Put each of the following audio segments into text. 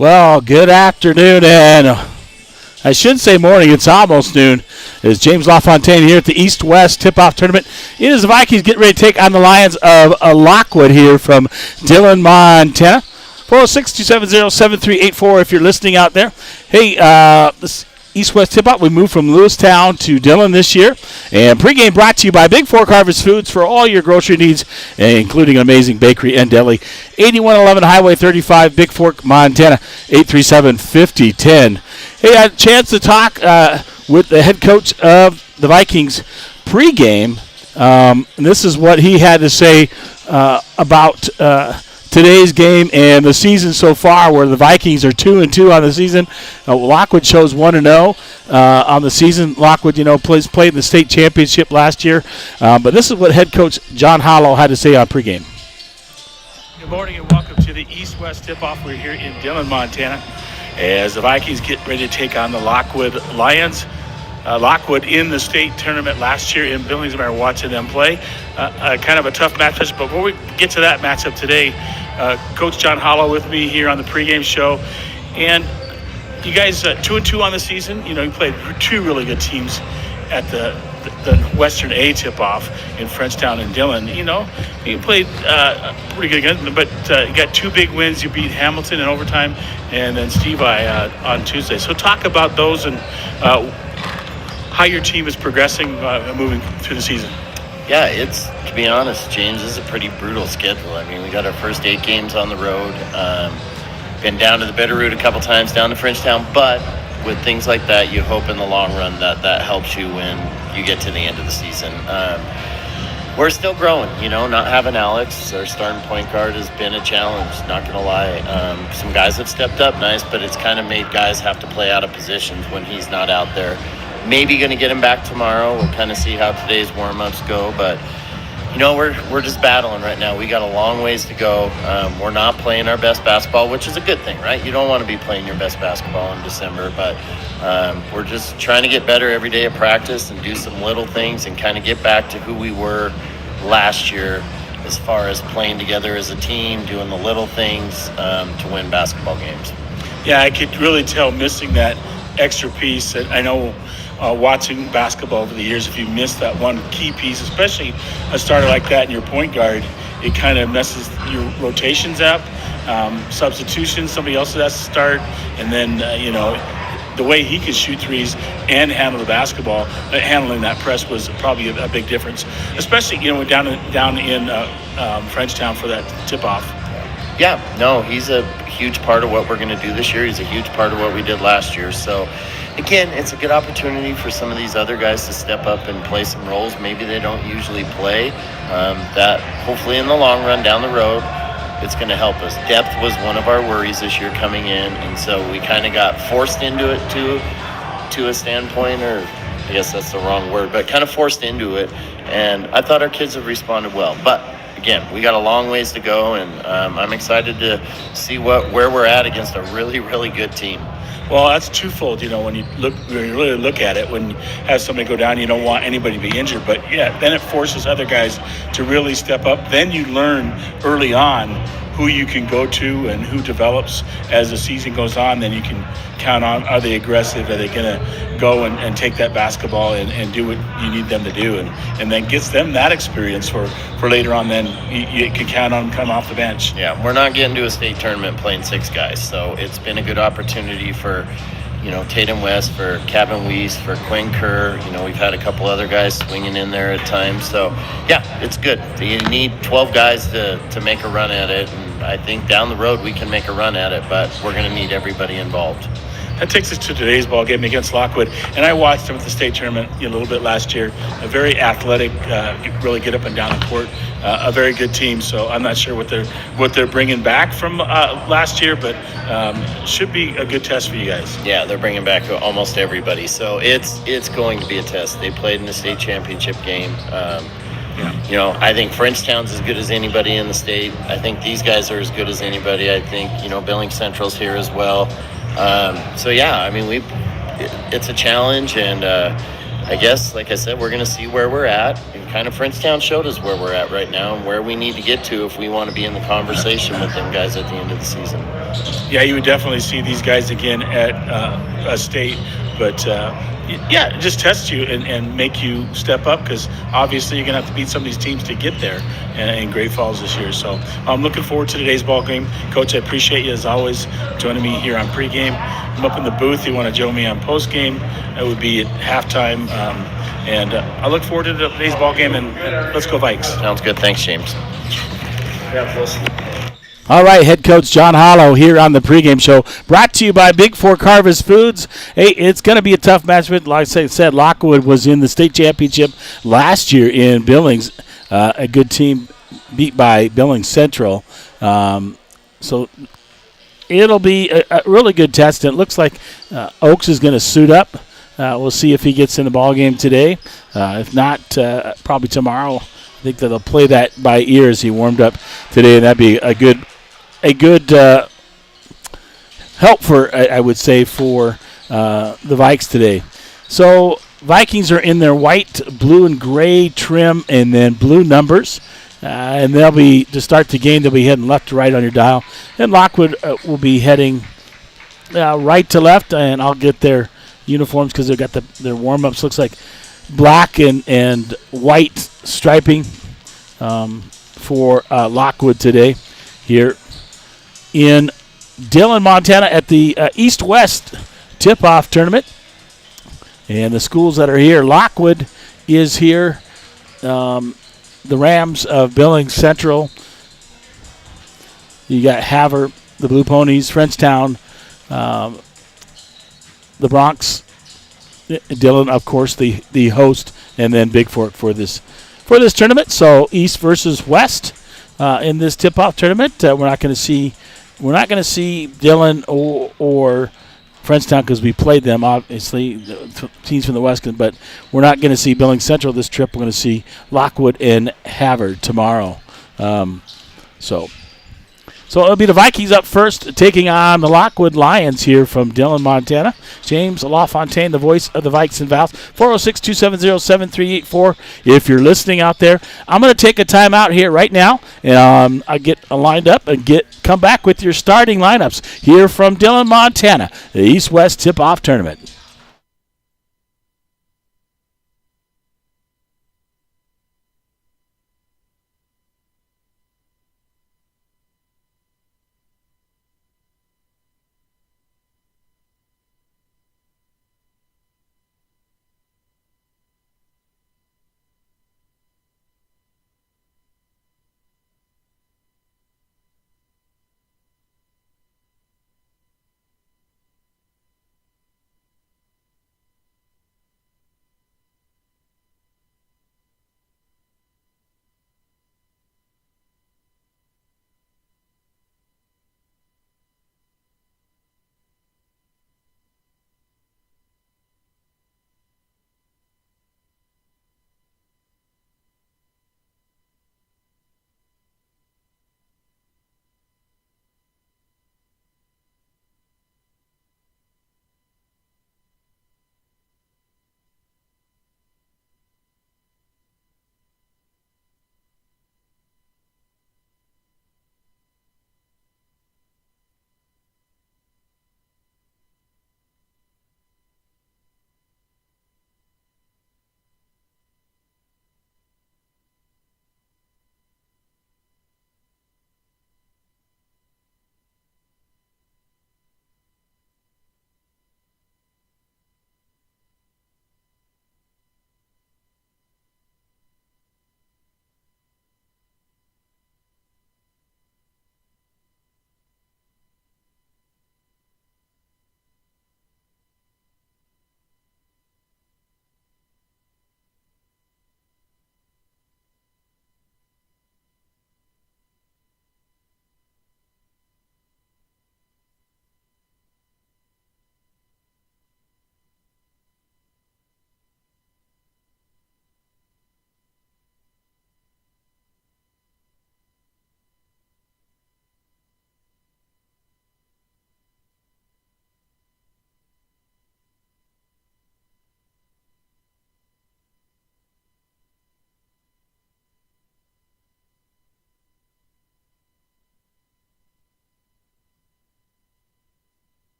Well, good afternoon, and I shouldn't say morning, it's almost noon. It's James LaFontaine here at the East-West Tip-Off Tournament. It is the Vikings getting ready to take on the Lions of Lockwood here from Dillon, Montana. 406-270-7384 if you're listening out there. Hey, this East-West Tip-Off, we moved from Lewistown to Dillon this year. And pregame brought to you by Big Fork Harvest Foods for all your grocery needs, including an amazing bakery and deli. 8111 Highway 35, Big Fork, Montana, 837-5010. Hey, I had a chance to talk with the head coach of the Vikings pregame. And this is what he had to say about today's game and the season so far, where the Vikings are 2-2 on the season. Lockwood shows 1-0 on the season. Lockwood, played in the state championship last year. But this is what head coach John Hollow had to say on pregame. Good morning and welcome to the East-West Tip-Off. We're here in Dillon, Montana, as the Vikings get ready to take on the Lockwood Lions. Lockwood in the state tournament last year in Billings. I remember watching them play. Kind of a tough matchup. But before we get to that matchup today, Coach John Hollow with me here on the pregame show. And you guys 2-2 on the season. You played two really good teams at the Western A tip-off in Frenchtown and Dillon. You played pretty good against, but you got two big wins. You beat Hamilton in overtime and then Stevie on Tuesday. So talk about those and how your team is progressing moving through the season. Yeah, to be honest, James, is a pretty brutal schedule. I mean, we got our first 8 games on the road. Been down to the Bitterroot a couple times, down to Frenchtown, but with things like that, you hope in the long run that helps you when you get to the end of the season. We're still growing, not having Alex, our starting point guard, has been a challenge, not going to lie. Some guys have stepped up nice, but it's kind of made guys have to play out of positions when he's not out there. Maybe going to get him back tomorrow. We'll kind of see how today's warm-ups go, but we're just battling right now. We got a long ways to go. We're not playing our best basketball, which is a good thing, right? You don't want to be playing your best basketball in December, but we're just trying to get better every day at practice and do some little things and kind of get back to who we were last year as far as playing together as a team, doing the little things to win basketball games. Yeah, I could really tell missing that extra piece. I know watching basketball over the years, if you miss that one key piece, especially a starter like that in your point guard, it kind of messes your rotations up, substitutions, somebody else has to start, and then, the way he could shoot threes and handle the basketball, handling that press was probably a big difference, especially, down in Frenchtown for that tip-off. Yeah, no, he's a huge part of what we're going to do this year. He's a huge part of what we did last year. So, again, it's a good opportunity for some of these other guys to step up and play some roles maybe they don't usually play. That hopefully in the long run down the road, it's going to help us. Depth was one of our worries this year coming in, and so we kind of got forced into it to a standpoint, or I guess that's the wrong word, but kind of forced into it. And I thought our kids have responded well. But again, we got a long ways to go, and I'm excited to see where we're at against a really, really good team. Well, that's twofold. When you really look at it, when you have somebody go down, you don't want anybody to be injured. But yeah, then it forces other guys to really step up. Then you learn early on who you can go to and who develops as the season goes on. Then you can count on, are they aggressive? Are they going to go and take that basketball and do what you need them to do? And then gets them that experience for later on. Then you can count on them coming off the bench. Yeah, we're not getting to a state tournament playing 6 guys. So it's been a good opportunity for, Tatum West, for Kevin Weiss, for Quinn Kerr. We've had a couple other guys swinging in there at times. So, yeah, it's good. You need 12 guys to make a run at it. And I think down the road we can make a run at it, but we're going to need everybody involved. That takes us to today's ball game against Lockwood, and I watched them at the state tournament a little bit last year. A very athletic, really get up and down the court. A very good team. So I'm not sure what they're bringing back from last year, but should be a good test for you guys. Yeah, they're bringing back almost everybody, so it's going to be a test. They played in the state championship game. I think Frenchtown's as good as anybody in the state. I think these guys are as good as anybody. I think Billings Central's here as well. It's a challenge, and I guess, like I said, we're going to see where we're at and kind of Frenchtown showed us where we're at right now and where we need to get to if we want to be in the conversation with them guys at the end of the season. Yeah, you would definitely see these guys again at a state, but yeah, just test you and make you step up, because obviously you're going to have to beat some of these teams to get there in Great Falls this year. So I'm looking forward to today's ball game. Coach, I appreciate you as always joining me here on pregame. I'm up in the booth. You want to join me on postgame? It would be at halftime. And I look forward to today's ball game, and let's go Vikes. Sounds good. Thanks, James. All right, head coach John Hollow here on the pregame show, brought to you by Big Fork Harvest Foods. Hey, it's going to be a tough match. Like I said, Lockwood was in the state championship last year in Billings. A good team beat by Billings Central. So it'll be a really good test. And it looks like Oaks is going to suit up. We'll see if he gets in the ball game today. If not, probably tomorrow. I think that they'll play that by ear as he warmed up today, and that'd be a good help for, I would say, for the Vikes today. So Vikings are in their white, blue, and gray trim, and then blue numbers. And they'll be, to start the game, they'll be heading left to right on your dial. And Lockwood will be heading right to left, and I'll get their uniforms because they've got their warm-ups. Looks like black and white striping for Lockwood today here in Dillon, Montana at the East-West tip-off tournament. And the schools that are here, Lockwood is here. The Rams of Billings Central. You got Havre, the Blue Ponies, Frenchtown, the Bronx, Dillon, of course, the host, and then Big Fork for this tournament. So East versus West in this tip-off tournament. We're not going to see Dillon or Frenchtown because we played them, obviously, the teams from the West, but we're not going to see Billings Central this trip. We're going to see Lockwood and Havre tomorrow. So it'll be the Vikings up first, taking on the Lockwood Lions here from Dillon, Montana. James LaFontaine, the voice of the Vikes and Vals, 406-270-7384. If you're listening out there, I'm going to take a timeout here right now, and I get lined up and come back with your starting lineups here from Dillon, Montana, the East-West Tip-Off Tournament.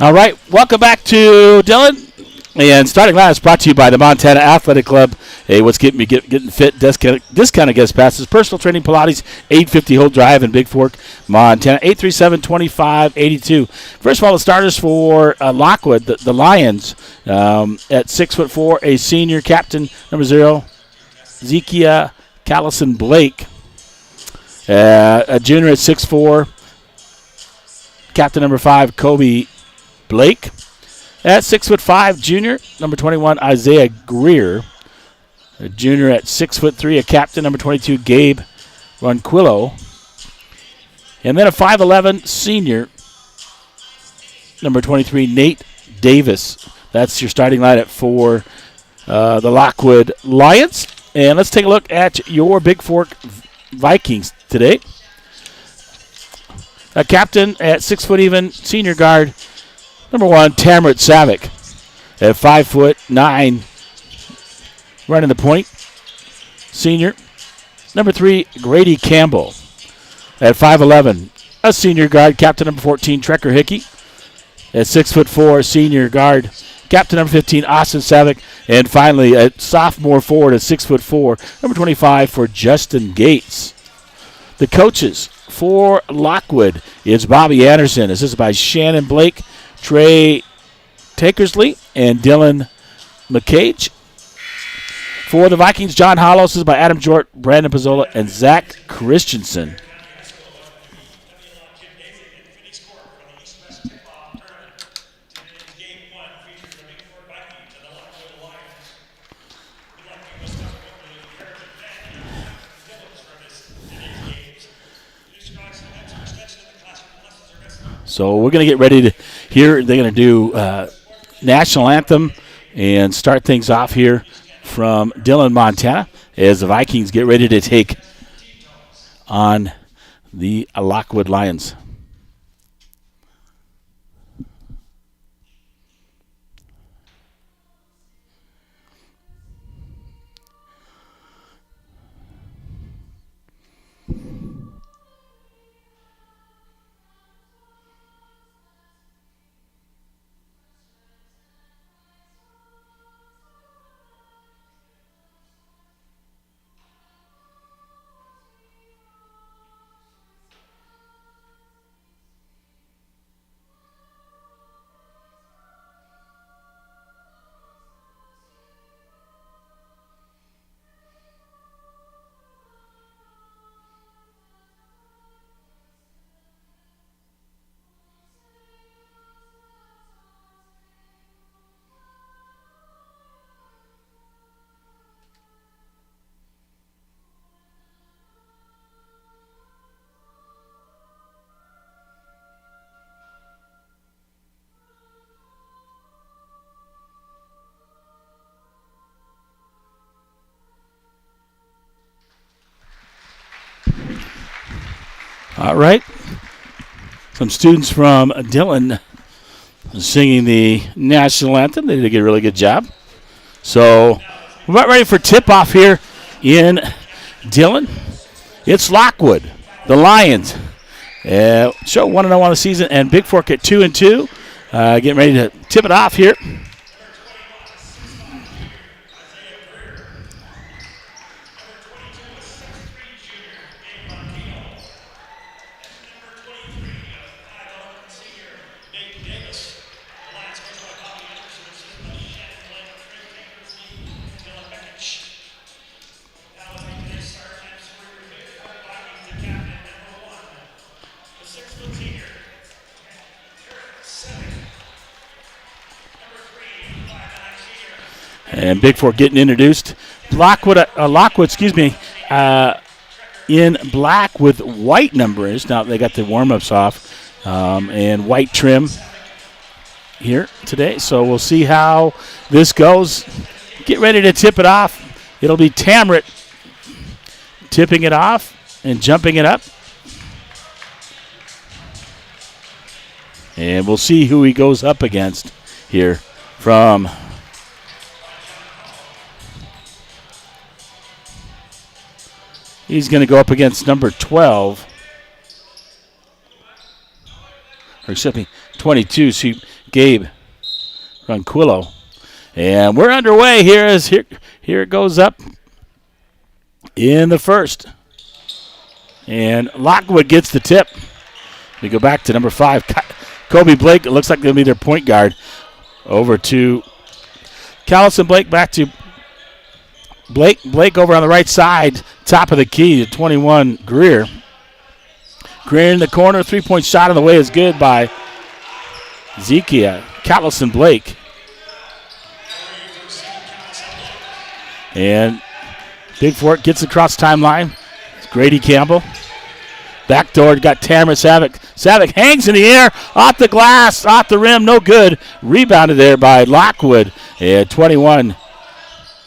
All right, welcome back to Dillon. And starting line is brought to you by the Montana Athletic Club. Hey, what's getting me getting fit? Discounted guest passes, personal training, Pilates, 850 Holt Drive in Big Fork, Montana, 837-2582. First of all, the starters for Lockwood, the Lions, at 6'4", a senior captain, number 0, Zekia Callison Blake. A junior at 6'4", captain number 5, Kobe Blake. At 6'5", junior, number 21, Isaiah Greer. A junior at 6'3", a captain, number 22, Gabe Ronquillo. And then a 5'11", senior, number 23, Nate Davis. That's your starting lineup for the Lockwood Lions. And let's take a look at your Big Fork Vikings today. A captain at 6 foot even, senior guard, number 1, Tamrit Savick. At 5'9", running the point, senior. Number 3, Grady Campbell. At 5'11", a senior guard, captain number 14, Trekker Hickey. At 6'4", senior guard, captain number 15, Austin Savick. And finally, a sophomore forward at 6'4", number 25 for Justin Gates. The coaches for Lockwood is Bobby Anderson. This is by Shannon Blake, Trey Takersley, and Dylan McCage. For the Vikings, John Hollos is by Adam Jort, Brandon Pizzola, and Zach Christensen. So we're going to get ready to hear. They're going to do National Anthem and start things off here from Dillon, Montana, as the Vikings get ready to take on the Lockwood Lions. All right. Some students from Dillon singing the national anthem. They did a really good job. So we're about ready for tip-off here in Dillon. It's Lockwood, the Lions. Show 1-0 on the season, and Big Fork at 2-2. Getting ready to tip it off here. And Big Fork getting introduced. Lockwood, in black with white numbers. Now they got the warm-ups off and white trim here today. So we'll see how this goes. Get ready to tip it off. It'll be Tamrit tipping it off and jumping it up. And we'll see who he goes up against here from... He's going to go up against number 12. Or excuse me, 22. So Gabe Ronquillo. And we're underway here here it goes up in the first. And Lockwood gets the tip. We go back to number 5, Kobe Blake. It looks like they'll be their point guard. Over to Callison Blake, back to Blake. Blake over on the right side, top of the key to 21, Greer. Greer in the corner, three-point shot on the way is good by Zekia Callison Blake. And Big Fort gets across timeline. It's Grady Campbell. Backdoor got Tamara Savick. Savick hangs in the air, off the glass, off the rim, no good. Rebounded there by Lockwood. And 21,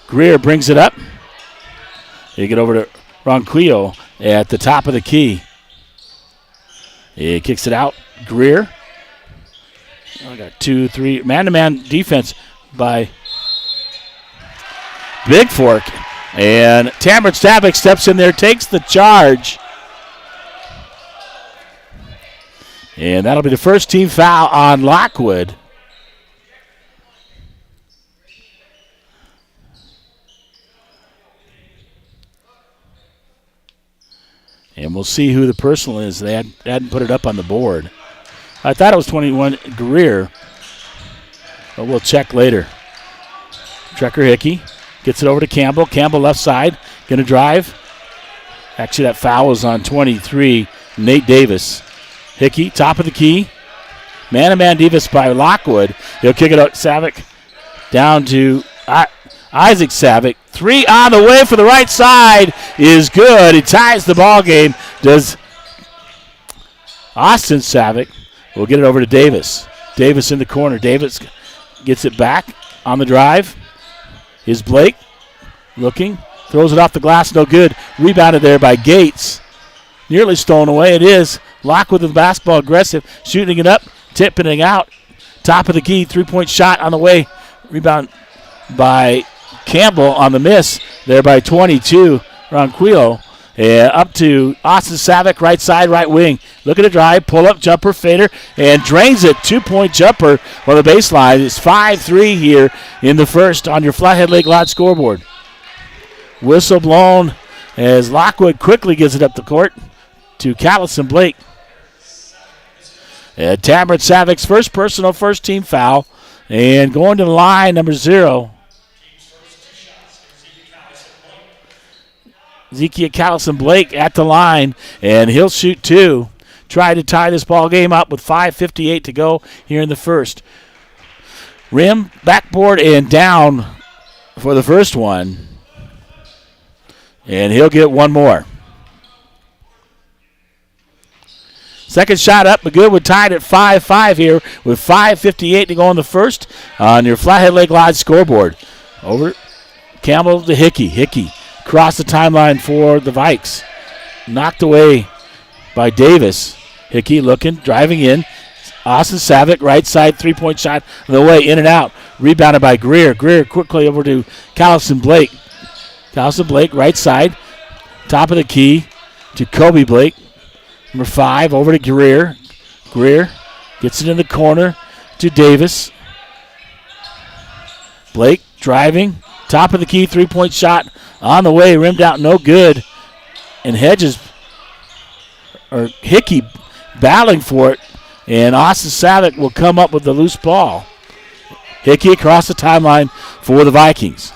Greer brings it up. They get over to Ronquillo at the top of the key. He kicks it out. Greer. I got 2, 3. Man-to-man defense by Big Fork. And Tamara Savick steps in there, takes the charge. And that'll be the first team foul on Lockwood. And we'll see who the personal is. They hadn't put it up on the board. I thought it was 21 Greer, but we'll check later. Trekker Hickey gets it over to Campbell. Campbell left side, going to drive. Actually, that foul was on 23, Nate Davis. Hickey, top of the key. Man-to-man defense by Lockwood. He'll kick it out. Savick down to Isaac Savick. 3 on the way for the right side is good. He ties the ball game. Does Austin Savick. We'll get it over to Davis. Davis in the corner. Davis gets it back on the drive. Is Blake looking. Throws it off the glass. No good. Rebounded there by Gates. Nearly stolen away. It is. Lockwood with the basketball, aggressive, shooting it up, tipping it out. Top of the key, three-point shot on the way. Rebound by Campbell on the miss there by 22, Ronquillo. Up to Austin Savick, right side, right wing. Look at the drive, pull-up, jumper, fader, and drains it. Two-point jumper on the baseline. It's 5-3 here in the first on your Flathead Lake Lodge scoreboard. Whistle blown as Lockwood quickly gets it up the court to Callison Blake. Tamara Savick's first personal, first team foul. And going to the line, number 0. Zekia Callison Blake at the line, and he'll shoot 2. Try to tie this ball game up with 5:58 to go here in the first. Rim, backboard, and down for the first one. And he'll get one more. Second shot up, but good. We're tied at 5-5 here with 5:58 to go in the first on your Flathead Lake Lodge scoreboard. Over Campbell to Hickey. Hickey across the timeline for the Vikes. Knocked away by Davis. Hickey looking, driving in. Austin Savick, right side, three-point shot on the way, in and out. Rebounded by Greer. Greer quickly over to Callison Blake. Callison Blake, right side, top of the key to Kobe Blake. Number 5, over to Greer. Greer gets it in the corner to Davis. Blake driving. Top of the key, three-point shot on the way. Rimmed out, no good. And Hickey battling for it. And Austin Savick will come up with the loose ball. Hickey across the timeline for the Vikings.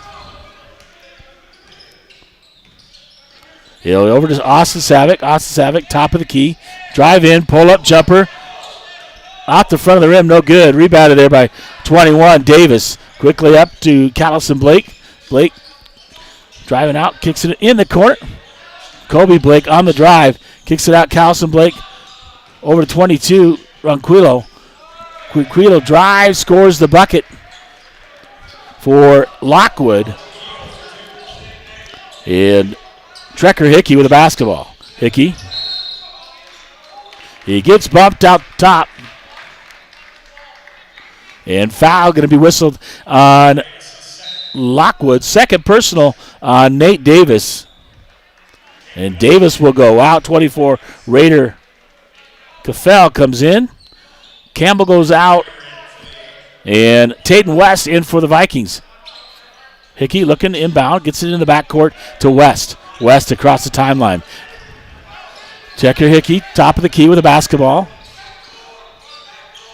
Over to Austin Savick. Austin Savick, top of the key. Drive in, pull-up jumper. Out the front of the rim, no good. Rebounded there by 21, Davis. Quickly up to Callison Blake. Blake driving out, kicks it in the corner. Kobe Blake on the drive. Kicks it out, Callison Blake. Over to 22, Ronquillo. Ronquillo drives, scores the bucket for Lockwood. And Trekker Hickey with the basketball. Hickey. He gets bumped out top. And foul going to be whistled on Lockwood. Second personal on Nate Davis. And Davis will go out. 24, Raider Caffell comes in. Campbell goes out. And Taden West in for the Vikings. Hickey looking inbound, gets it in the backcourt to West. West across the timeline. Checker Hickey, top of the key with a basketball.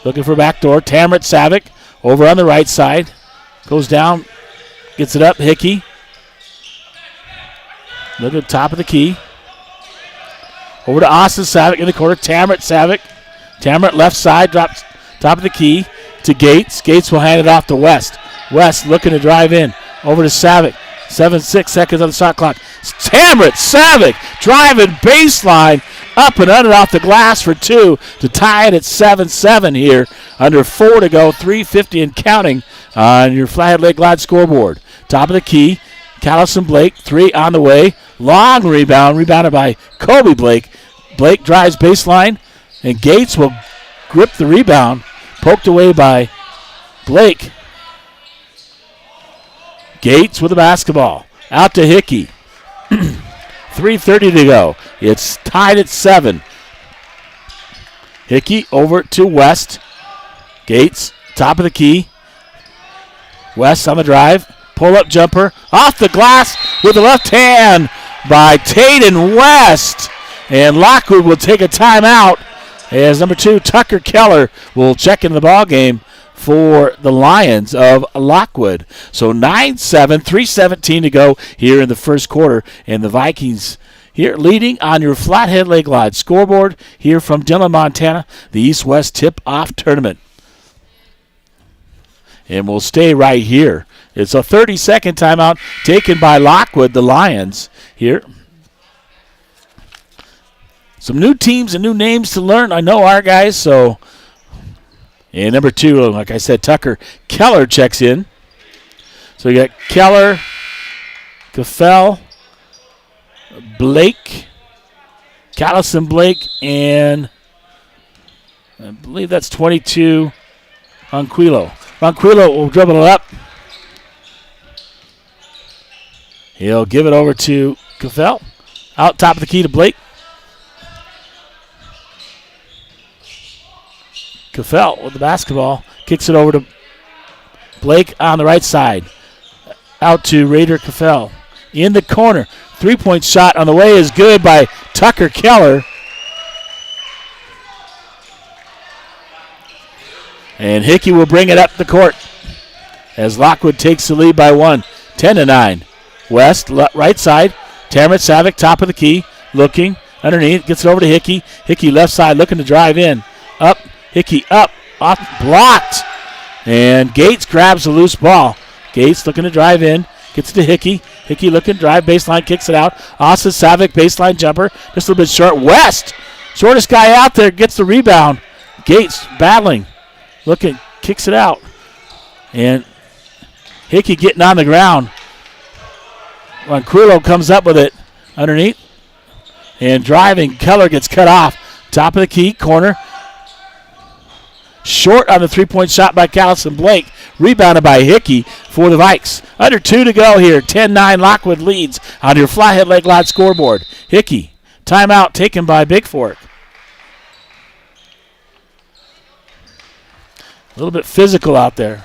Looking for a backdoor. Tamrit Savick over on the right side. Goes down, gets it up. Hickey. Look at top of the key. Over to Austin Savick in the corner. Tamrit Savick. Tamrit left side, drops top of the key to Gates. Gates will hand it off to West. West looking to drive in. Over to Savick. 6 seconds on the shot clock. Tamrit Savick driving baseline. Up and under off the glass for 2 to tie it at 7-7 here. Under 4 to go, 3:50 and counting on your Flathead Lake Glide scoreboard. Top of the key, Callison Blake, 3 on the way. Long rebound, rebounded by Kobe Blake. Blake drives baseline, and Gates will grip the rebound. Poked away by Blake. Gates with the basketball. Out to Hickey. 3:30 to go. It's tied at 7. Hickey over to West. Gates, top of the key. West on the drive. Pull-up jumper. Off the glass with the left hand by Taden West. And Lockwood will take a timeout as number 2, Tucker Keller, will check into the ball game for the Lions of Lockwood. So 9-7, 3:17 to go here in the first quarter. And the Vikings here leading on your Flathead Lake Glide scoreboard here from Dillon, Montana, the East-West Tip-Off Tournament. And we'll stay right here. It's a 30-second timeout taken by Lockwood, the Lions here. Some new teams and new names to learn. I know our guys, so... And number 2, like I said, Tucker Keller checks in. So you got Keller, Caffell, Blake, Callison Blake, and I believe that's 22, Ronquillo. Ronquillo will dribble it up. He'll give it over to Caffell. Out top of the key to Blake. Caffell with the basketball. Kicks it over to Blake on the right side. Out to Raider Caffell. In the corner. 3-point shot on the way is good by Tucker Keller. And Hickey will bring it up the court as Lockwood takes the lead by 1. 10-9. West, right side. Tamrit Savick, top of the key. Looking underneath. Gets it over to Hickey. Hickey left side looking to drive in. Up. Hickey up, off, blocked, and Gates grabs the loose ball. Gates looking to drive in, gets it to Hickey. Hickey looking to drive baseline, kicks it out. Austin Savick, baseline jumper, just a little bit short. West, shortest guy out there, gets the rebound. Gates battling, looking, kicks it out. And Hickey getting on the ground. Ronquillo comes up with it underneath. And driving, Keller gets cut off. Top of the key, corner. Short on the 3-point shot by Callison Blake. Rebounded by Hickey for the Vikes. Under 2 to go here. 10-9 Lockwood leads on your Flathead Lake Glide scoreboard. Hickey. Timeout taken by Big Fork. A little bit physical out there.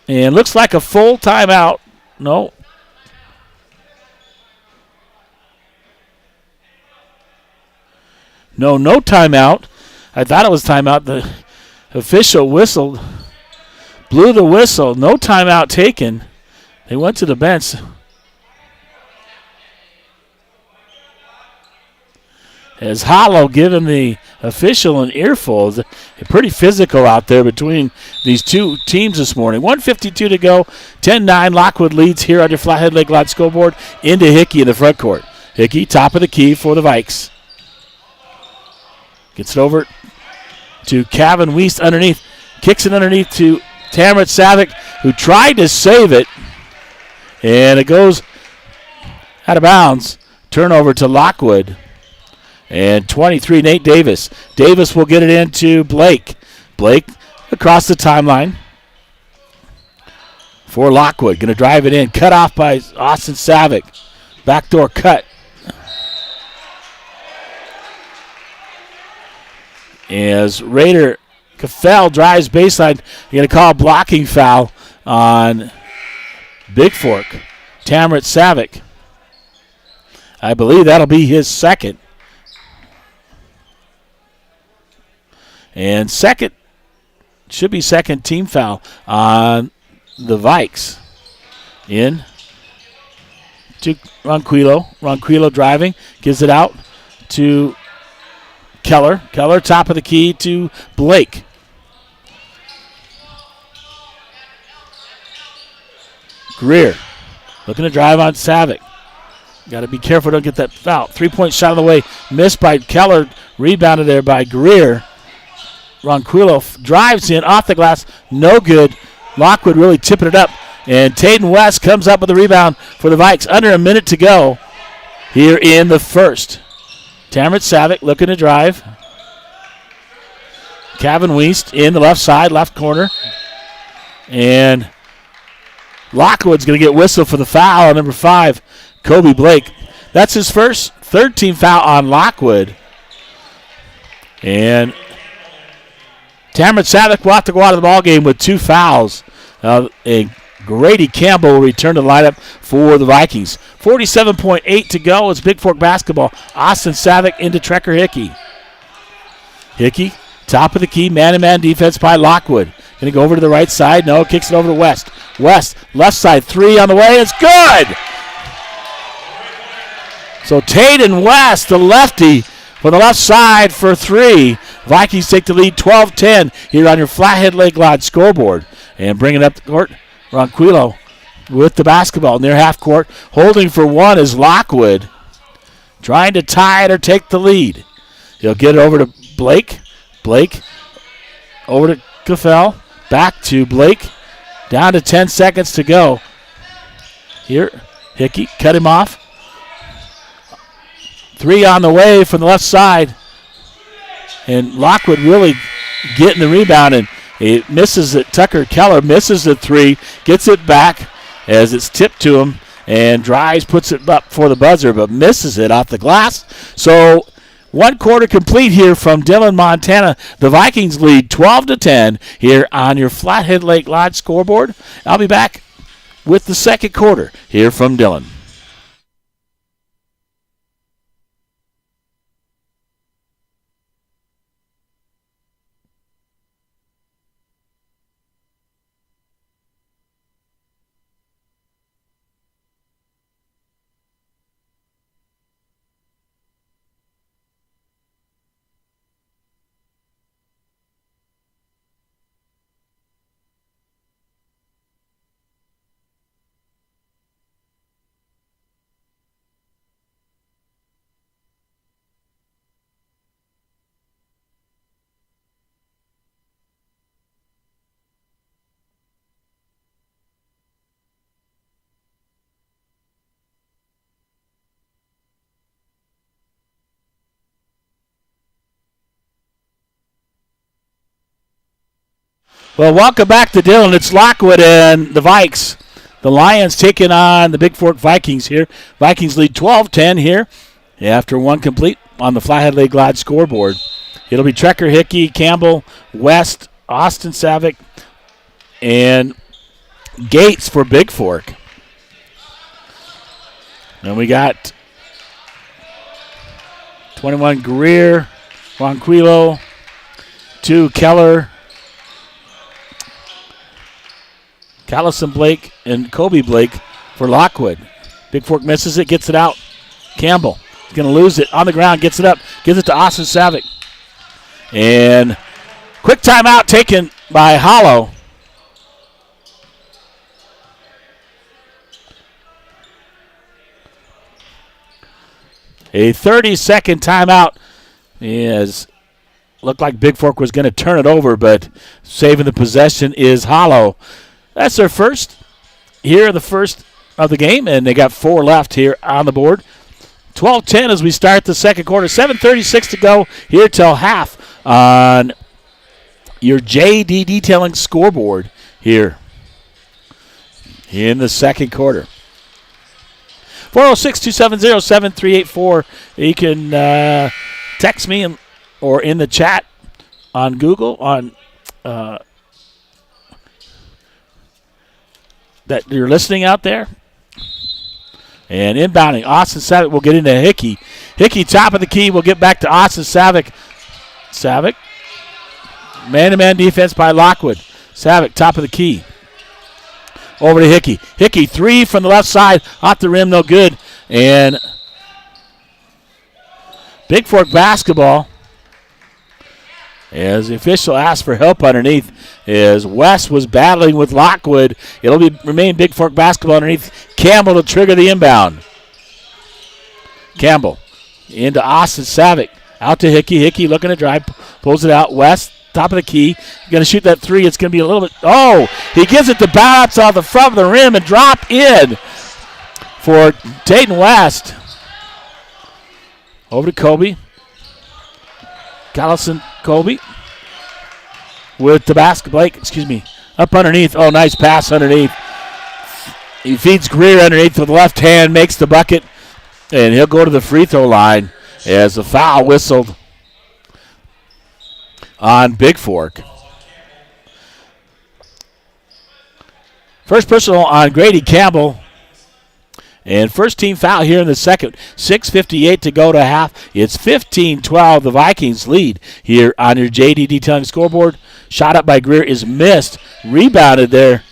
And looks like a full timeout. No. No timeout. I thought it was timeout. The official whistled, blew the whistle. No timeout taken. They went to the bench. As Hollow giving the official an earful. It's pretty physical out there between these two teams this morning. 1:52 to go. 10-9 Lockwood leads here on your Flathead Lake Glide scoreboard into Hickey in the front court. Hickey, top of the key for the Vikes. Gets it over to Kevin Weist underneath. Kicks it underneath to Tamrit Savick, who tried to save it. And it goes out of bounds. Turnover to Lockwood. And 23, Nate Davis. Davis will get it into Blake. Blake across the timeline for Lockwood. Going to drive it in. Cut off by Austin Savick. Backdoor cut. As Raider Cafell drives baseline, you're going to call a blocking foul on Big Fork. Tamrit Savick. I believe that'll be his second. And should be second team foul on the Vikes. In to Ronquillo. Ronquillo driving, gives it out to Keller. Keller, top of the key to Blake. Greer looking to drive on Savick. Got to be careful, don't get that foul. 3-point shot on the way, missed by Keller, rebounded there by Greer. Ronquillo drives in off the glass, no good. Lockwood really tipping it up, and Tayden West comes up with the rebound for the Vikes. Under a minute to go here in the first. Tamrit Savick looking to drive. Kevin Wiest in the left side, left corner. And Lockwood's going to get whistled for the foul on number 5, Kobe Blake. That's his first third-team foul on Lockwood. And Tamrit Savick will have to go out of the ballgame with 2 fouls. And Grady Campbell will return to the lineup for the Vikings. 47.8 to go. It's Big Fork basketball. Austin Savick into Trekker Hickey. Hickey, top of the key, man-to-man defense by Lockwood. Going to go over to the right side. No, kicks it over to West. West, left side, 3 on the way. It's good! So Tayden West, the lefty, from the left side for 3. Vikings take the lead 12-10 here on your Flathead Lake Lodge scoreboard. And bringing up the court, Ronquillo with the basketball near half court. Holding for 1 is Lockwood. Trying to tie it or take the lead. He'll get it over to Blake. Blake over to Cafell. Back to Blake. Down to 10 seconds to go. Here, Hickey cut him off. 3 on the way from the left side. And Lockwood really getting the rebound, and it misses it. Tucker Keller misses the 3, gets it back as it's tipped to him, and drives, puts it up for the buzzer, but misses it off the glass. So 1 quarter complete here from Dillon, Montana. The Vikings lead 12-10 here on your Flathead Lake Lodge scoreboard. I'll be back with the second quarter here from Dillon. Well, welcome back to Dillon. It's Lockwood and the Vikes. The Lions taking on the Big Fork Vikings here. Vikings lead 12-10 here after 1 complete on the Flathead Lake Lodge scoreboard. It'll be Trekker Hickey, Campbell, West, Austin Savick, and Gates for Big Fork. And we got 21 Greer, Ronquillo, 2 Keller, Callison Blake, and Kobe Blake for Lockwood. Big Fork misses it, gets it out. Campbell is going to lose it on the ground, gets it up, gives it to Austin Savick. And quick timeout taken by Hollow. A 30-second timeout. Is looked like Big Fork was going to turn it over, but saving the possession is Hollow. That's their first here, the first of the game, and they got 4 left here on the board. 12-10 as we start the second quarter. 7:36 to go here till half on your JD Detailing scoreboard here in the second quarter. 406-270-7384. You can text me or in the chat on Google on that you're listening out there. And inbounding, Austin Savick will get into Hickey. Hickey, top of the key, will get back to Austin Savick. Savick, man-to-man defense by Lockwood. Savick, top of the key. Over to Hickey. Hickey, three from the left side, off the rim, no good. And Big Fork basketball, as the official asked for help underneath, as West was battling with Lockwood. It'll remain Big Fork basketball underneath. Campbell to trigger the inbound. Campbell into Austin Savick. Out to Hickey. Hickey looking to drive. Pulls it out. West, top of the key. Going to shoot that three. It's going to be a little bit. Oh, he gives it to bounce off the front of the rim and drop in for Dayton West. Over to Kobe. Callison Kobe with the basket. Up underneath. Oh, nice pass underneath. He feeds Greer underneath with the left hand, makes the bucket, and he'll go to the free throw line as the foul whistled on Big Fork. First personal on Grady Campbell. And first team foul here in the second. 6:58 to go to half. It's 15-12. The Vikings lead here on your JD Detailing scoreboard. Shot up by Greer is missed. Rebounded there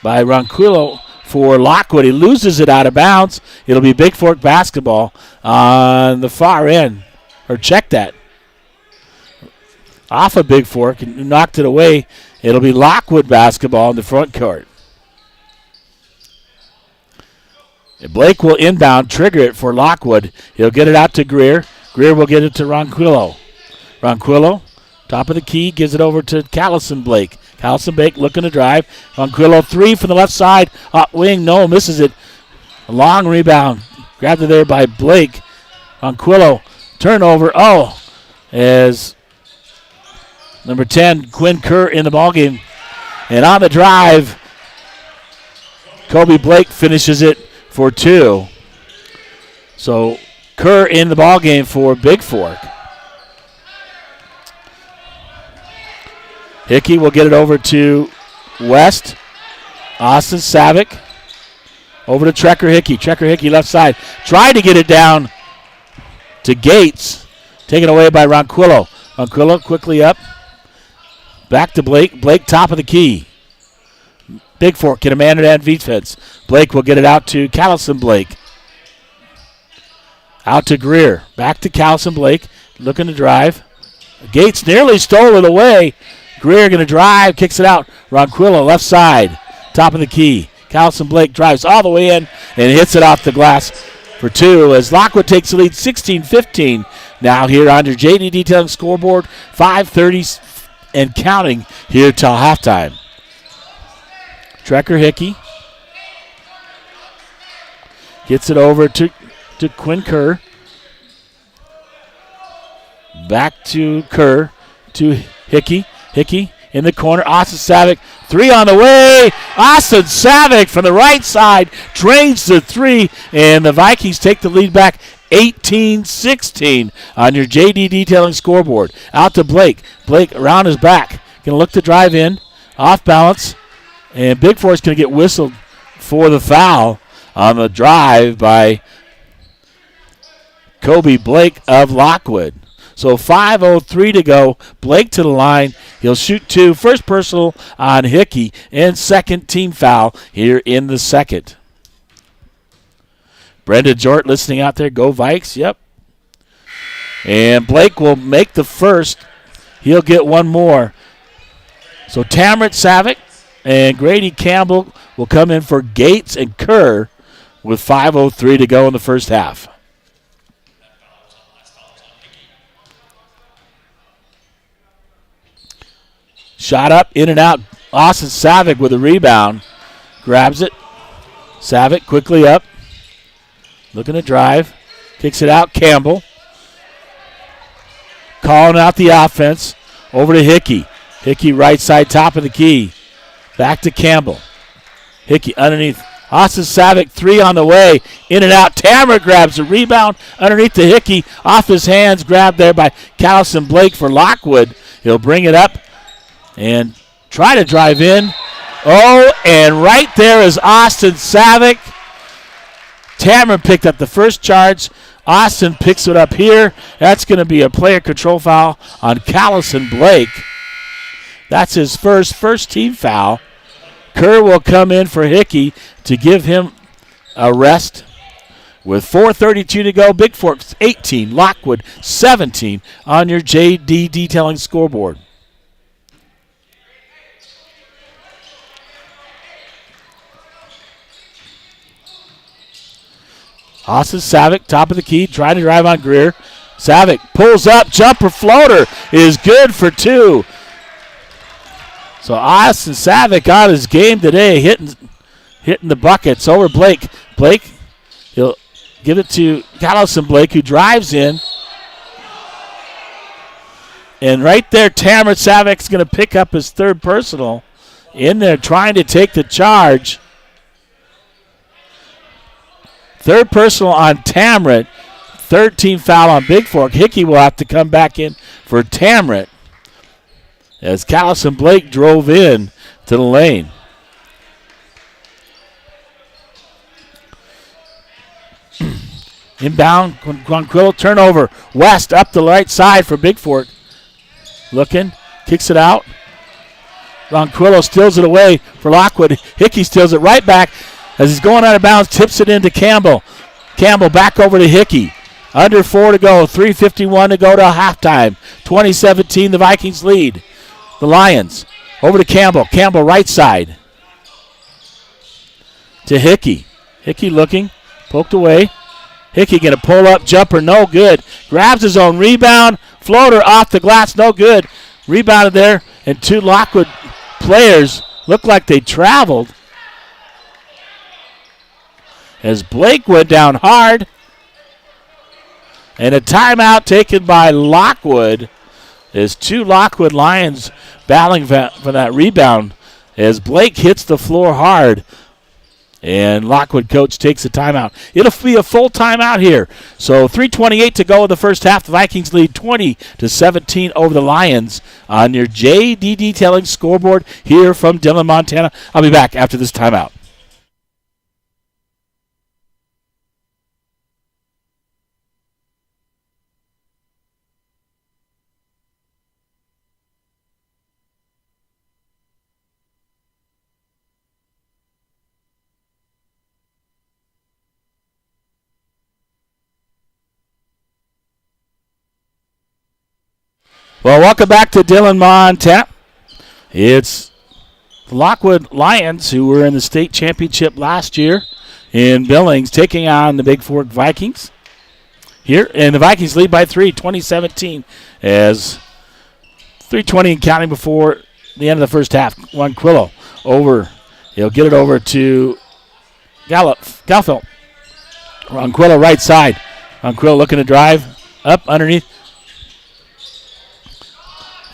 by Ronquillo for Lockwood. He loses it out of bounds. It'll be Big Fork basketball on the far end. Or check that. Off of Big Fork and knocked it away. It'll be Lockwood basketball in the front court. Blake will inbound, trigger it for Lockwood. He'll get it out to Greer. Greer will get it to Ronquillo. Ronquillo, top of the key, gives it over to Callison Blake. Callison Blake looking to drive. Ronquillo, three from the left side. Up wing, no, misses it. A long rebound. Grabbed it there by Blake. Ronquillo, turnover. Oh, as number 10, Quinn Kerr in the ballgame. And on the drive, Kobe Blake finishes it for two. So Kerr in the ball game for Big Fork. Hickey will get it over to West. Austin Savick over to Trekker Hickey. Trekker Hickey left side. Tried to get it down to Gates. Taken away by Ronquillo. Ronquillo quickly up. Back to Blake. Blake top of the key. Big Fork get a man-to-man defense. Blake will get it out to Callison Blake. Out to Greer. Back to Callison Blake. Looking to drive. Gates nearly stole it away. Greer going to drive. Kicks it out. Ronquillo left side. Top of the key. Callison Blake drives all the way in and hits it off the glass for two as Lockwood takes the lead 16-15. Now here on your JD Detailing scoreboard. 5:30 and counting here till halftime. Trekker Hickey gets it over to Quinn Kerr. Back to Kerr to Hickey. Hickey in the corner. Austin Savick, three on the way. Austin Savick from the right side drains the three, and the Vikings take the lead back 18-16 on your JD Detailing scoreboard. Out to Blake. Blake around his back. Going to look to drive in. Off balance. And Big Fork's going to get whistled for the foul on the drive by Kobe Blake of Lockwood. So 5:03 to go. Blake to the line. He'll shoot two. First personal on Hickey and second team foul here in the second. Brenda Jort listening out there. Go Vikes. Yep. And Blake will make the first. He'll get one more. So Tamrit Savick and Grady Campbell will come in for Gates and Kerr with 5:03 to go in the first half. Shot up, in and out. Austin Savick with a rebound. Grabs it. Savick quickly up. Looking to drive. Kicks it out. Campbell. Calling out the offense. Over to Hickey. Hickey right side, top of the key. Back to Campbell. Hickey underneath Austin Savick, 3 on the way. In and out. Tamara grabs the rebound underneath the Hickey. Off his hands. Grabbed there by Callison Blake for Lockwood. He'll bring it up and try to drive in. Oh, and right there is Austin Savick. Tamara picked up the first charge. Austin picks it up here. That's going to be a player control foul on Callison Blake. That's his first team foul. Kerr will come in for Hickey to give him a rest. With 4:32 to go, Big Forks 18, Lockwood 17 on your JD Detailing scoreboard. Austin Savick, top of the key, trying to drive on Greer. Savick pulls up, jumper floater is good for 2. So Austin Savick on his game today, hitting the buckets over Blake. Blake, he'll give it to Callison Blake, who drives in. And right there, Tamara Savick's going to pick up his third personal. In there trying to take the charge. Third personal on Tamrit. Third team foul on Big Fork. Hickey will have to come back in for Tamrit as Callison Blake drove in to the lane. Inbound, Guanquillo turnover. West up the right side for Big Fork. Looking, kicks it out. Ronquillo steals it away for Lockwood. Hickey steals it right back as he's going out of bounds, tips it into Campbell. Campbell back over to Hickey. Under 4 to go, 3:51 to go to halftime. 2017, the Vikings lead. The Lions over to Campbell. Campbell right side to Hickey. Hickey looking, poked away. Hickey going to pull up, jumper, no good. Grabs his own rebound, floater off the glass, no good. Rebounded there, and 2 Lockwood players looked like they traveled. As Blake went down hard. And a timeout taken by Lockwood as 2 Lockwood Lions battling for that rebound as Blake hits the floor hard. And Lockwood coach takes a timeout. It'll be a full timeout here. So 3:28 to go in the first half. The Vikings lead 20-17 over the Lions on your JD Detailing scoreboard here from Dillon, Montana. I'll be back after this timeout. Well, welcome back to Dillon, Montana. It's the Lockwood Lions, who were in the state championship last year in Billings, taking on the Big Fork Vikings here. And the Vikings lead by 3, 2017, as 3:20 and counting before the end of the first half. Ronquillo over. He'll get it over to Galfeld. Ronquillo right side. Ronquillo looking to drive up underneath.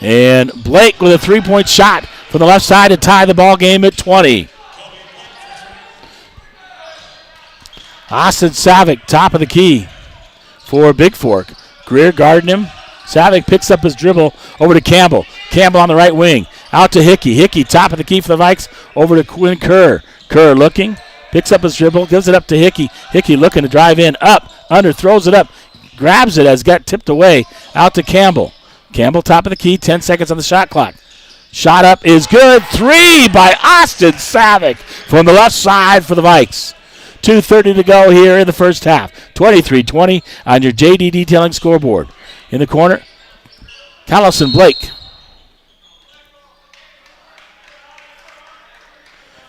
And Blake with a 3-point shot from the left side to tie the ball game at 20. Austin Savick, top of the key for Big Fork. Greer guarding him. Savick picks up his dribble over to Campbell. Campbell on the right wing. Out to Hickey. Hickey, top of the key for the Vikes. Over to Quinn Kerr. Kerr looking. Picks up his dribble. Gives it up to Hickey. Hickey looking to drive in. Up. Under. Throws it up. Grabs it as it got tipped away. Out to Campbell. Campbell, top of the key, 10 seconds on the shot clock. Shot up is good. 3 by Austin Savick from the left side for the Vikes. 2:30 to go here in the first half. 23-20 on your JD Detailing scoreboard. In the corner, Callison Blake.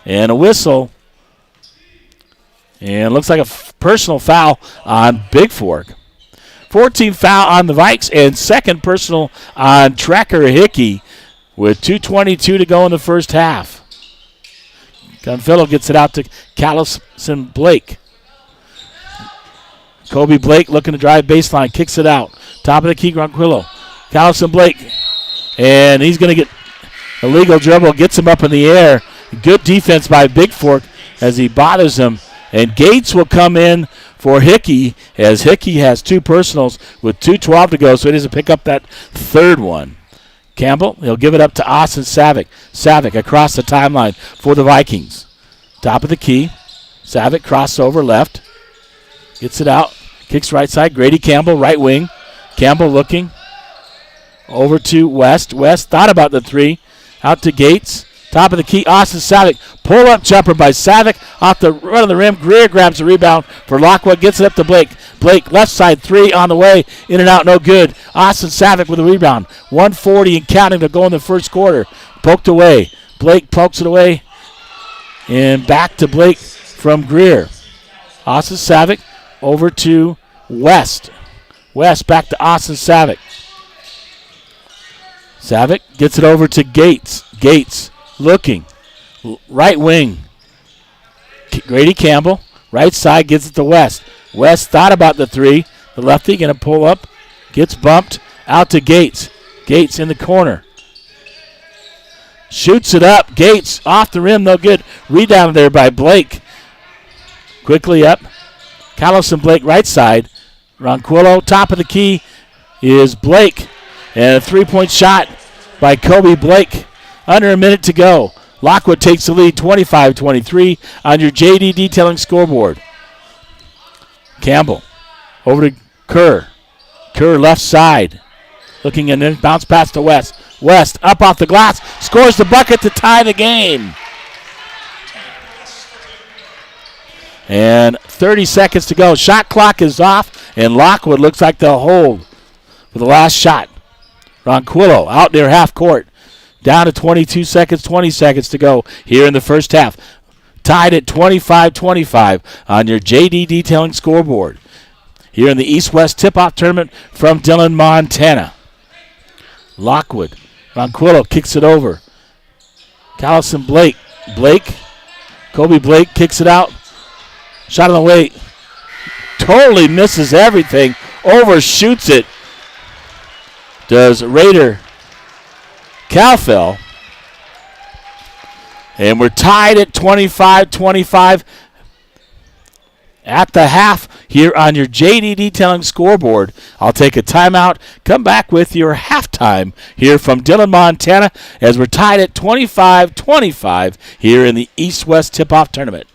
And a whistle. And looks like a personal foul on Big Fork. 14th foul on the Vikes and second personal on Trekker Hickey with 2:22 to go in the first half. Gunfellow gets it out to Callison Blake. Kobe Blake looking to drive baseline, kicks it out. Top of the key, Ronquillo. Callison Blake, and he's going to get a legal dribble, gets him up in the air. Good defense by Big Fork as he bothers him. And Gates will come in for Hickey, as Hickey has 2 personals with 2:12 to go, so he doesn't pick up that third one. Campbell, he'll give it up to Austin Savick. Savick across the timeline for the Vikings. Top of the key. Savick crossover left. Gets it out. Kicks right side. Grady Campbell, right wing. Campbell looking. Over to West. West thought about the 3. Out to Gates. Top of the key. Austin Savick. Pull-up jumper by Savick. Off the run of the rim. Greer grabs the rebound for Lockwood. Gets it up to Blake. Blake, left side 3 on the way. In and out, no good. Austin Savick with a rebound. 1:40 and counting to go in the first quarter. Poked away. Blake pokes it away. And back to Blake from Greer. Austin Savick over to West. West back to Austin Savick. Savick gets it over to Gates. Gates looking. Right wing. Grady Campbell. Right side gets it to West. West thought about the 3. The lefty going to pull up. Gets bumped. Out to Gates. Gates in the corner. Shoots it up. Gates off the rim. No good. Rebounded there by Blake. Quickly up. Callison Blake right side. Ronquillo top of the key is Blake. And a 3-point shot by Kobe Blake. Under a minute to go. Lockwood takes the lead 25-23 on your JD Detailing scoreboard. Campbell over to Kerr. Kerr left side. Looking and then bounce pass to West. West up off the glass. Scores the bucket to tie the game. And 30 seconds to go. Shot clock is off, and Lockwood looks like they'll hold for the last shot. Ronquillo out near half court. Down to 22 seconds, 20 seconds to go here in the first half. Tied at 25-25 on your JD Detailing scoreboard. Here in the East-West Tip-Off Tournament from Dillon, Montana. Lockwood. Ronquillo kicks it over. Callison Blake. Blake. Kobe Blake kicks it out. Shot on the way. Totally misses everything. Overshoots it. Does Raider Calfell. And we're tied at 25-25 at the half here on your JD Detailing scoreboard. I'll take a timeout, come back with your halftime here from Dillon, Montana, as we're tied at 25-25 here in the East-West Tip-Off Tournament.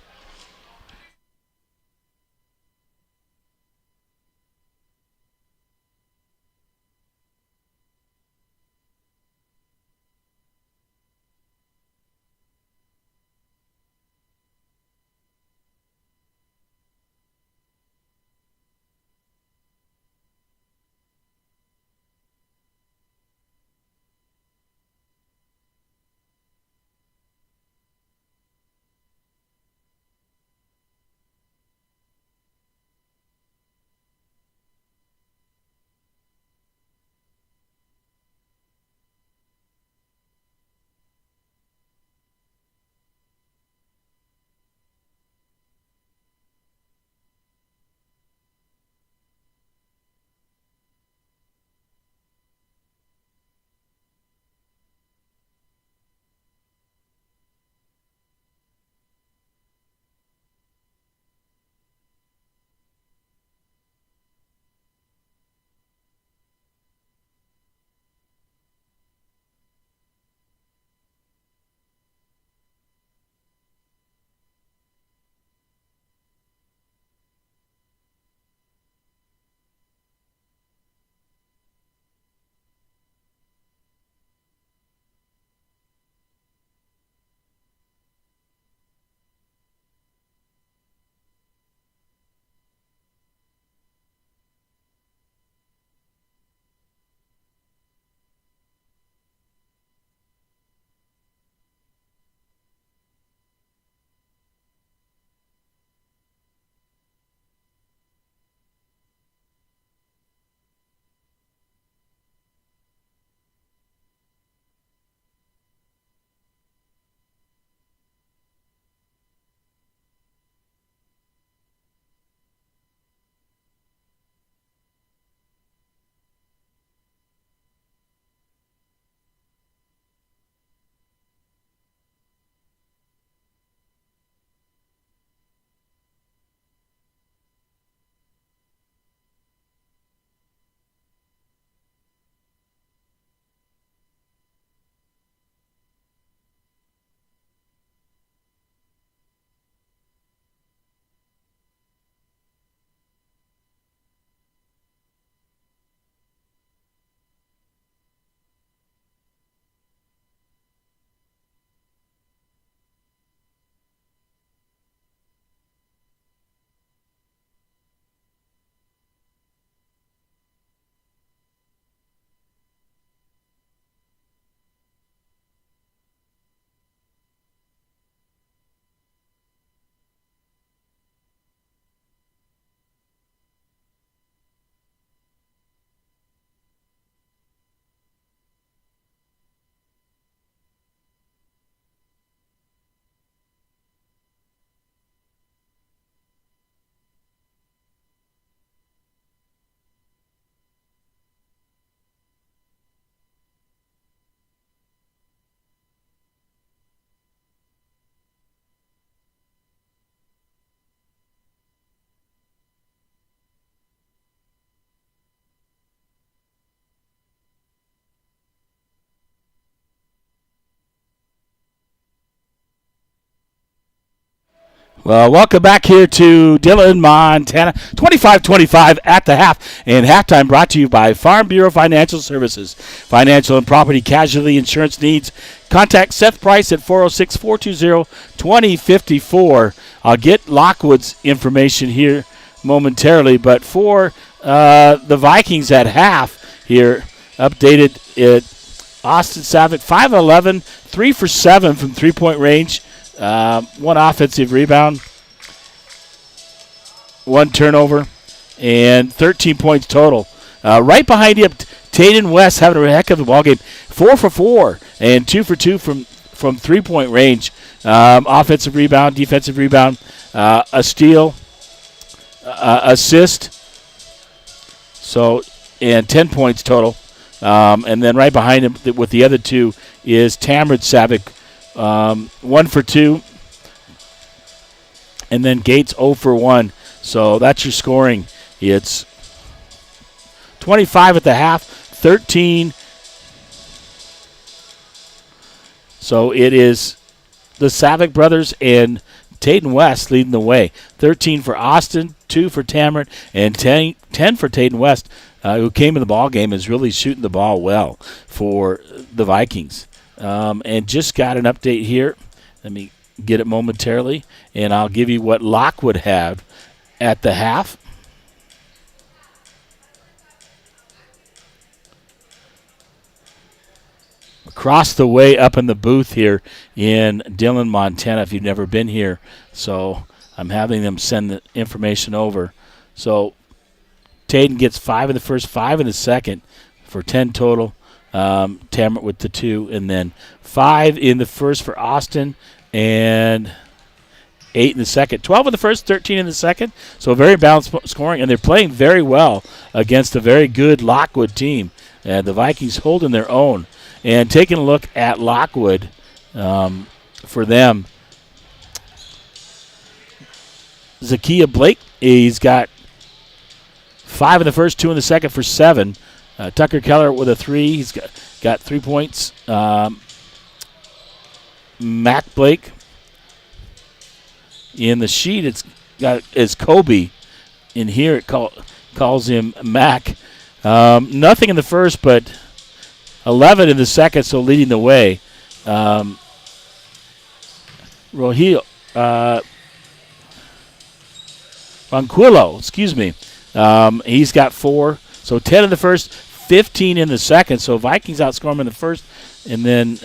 Well, welcome back here to Dillon, Montana. 25-25 at the half. And halftime brought to you by Farm Bureau Financial Services. Financial and property casualty insurance needs. Contact Seth Price at 406-420-2054. I'll get Lockwood's information here momentarily. But for the Vikings at half here, updated at Austin Savick, 5'11", 3 for 7 from three-point range. One offensive rebound, one turnover, and 13 points total. Right behind him, Taden West having a heck of a ball game. 4 for 4 and 2 for 2 from three-point range. Offensive rebound, defensive rebound, a steal, assist. So, and 10 points total. And then right behind him with the other two is Tamrid Savick. 1 for 2, and then Gates 0 for 1. So that's your scoring. It's 25 at the half, 13. So it is the Savick brothers and Taden West leading the way. 13 for Austin, 2 for Tamrid, and 10 for Taden West, who came in the ball game, is really shooting the ball well for the Vikings. And just got an update here. Let me get it momentarily, and I'll give you what Lockwood had at the half. Across the way up in the booth here in Dillon, Montana, if you've never been here. So I'm having them send the information over. So Taden gets 5 in the first, 5 in the second for 10 total. Tamrit with the 2, and then 5 in the first for Austin, and 8 in the second. 12 in the first, 13 in the second. So a very balanced scoring, and they're playing very well against a very good Lockwood team. The Vikings holding their own. And taking a look at Lockwood for them, Zakiya Blake, he's got 5 in the first, 2 in the second for 7. Tucker Keller with a 3. He's got 3 points. Mac Blake. In the sheet, it's Kobe. In here, it calls him Mac. Nothing in the first, but 11 in the second, so leading the way. Ronquillo, excuse me. He's got 4. So 10 in the first, 15 in the second. So Vikings outscored him in the first, and then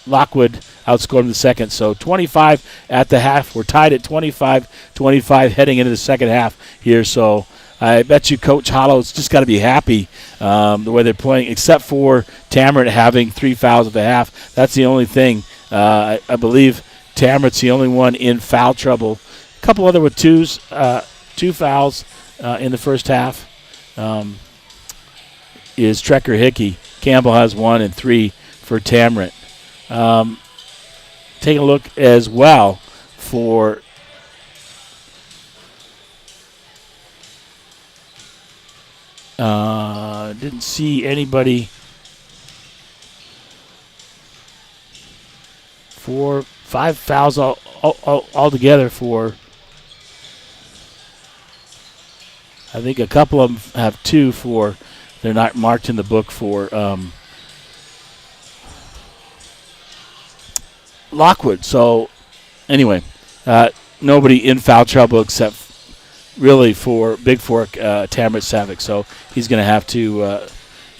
Lockwood outscored him in the second. So 25 at the half. We're tied at 25-25 heading into the second half here. So I bet you Coach Hollow's just got to be happy the way they're playing, except for Tamrit having 3 fouls at the half. That's the only thing. I believe Tamrit's the only one in foul trouble. A couple other with 2 fouls in the first half. Is Trekker Hickey. Campbell has 1 and 3 for Tamrit. Taking a look as well for didn't see anybody. 4, 5 fouls all together for. I think a couple of them have 2 for. They're not marked in the book for Lockwood. So, anyway, nobody in foul trouble except really for Big Fork, Tamrit Savick. So, he's going to have to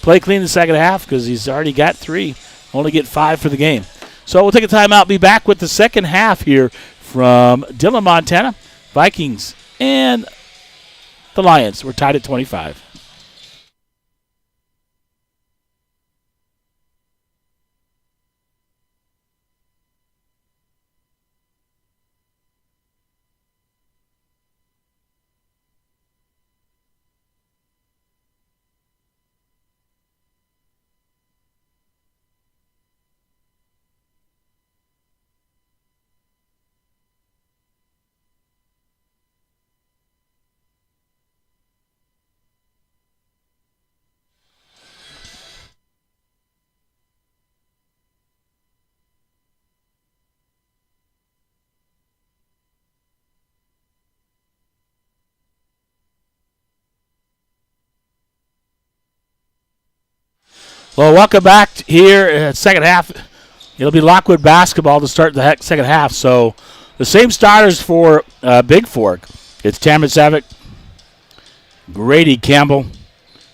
play clean the second half because he's already got 3. Only get 5 for the game. So, we'll take a timeout. Be back with the second half here from Dillon, Montana. Vikings and the Lions. We're tied at 25. Well, welcome back here. Second half, it'll be Lockwood basketball to start the second half. So the same starters for Big Fork. It's Tamron Savick, Grady Campbell,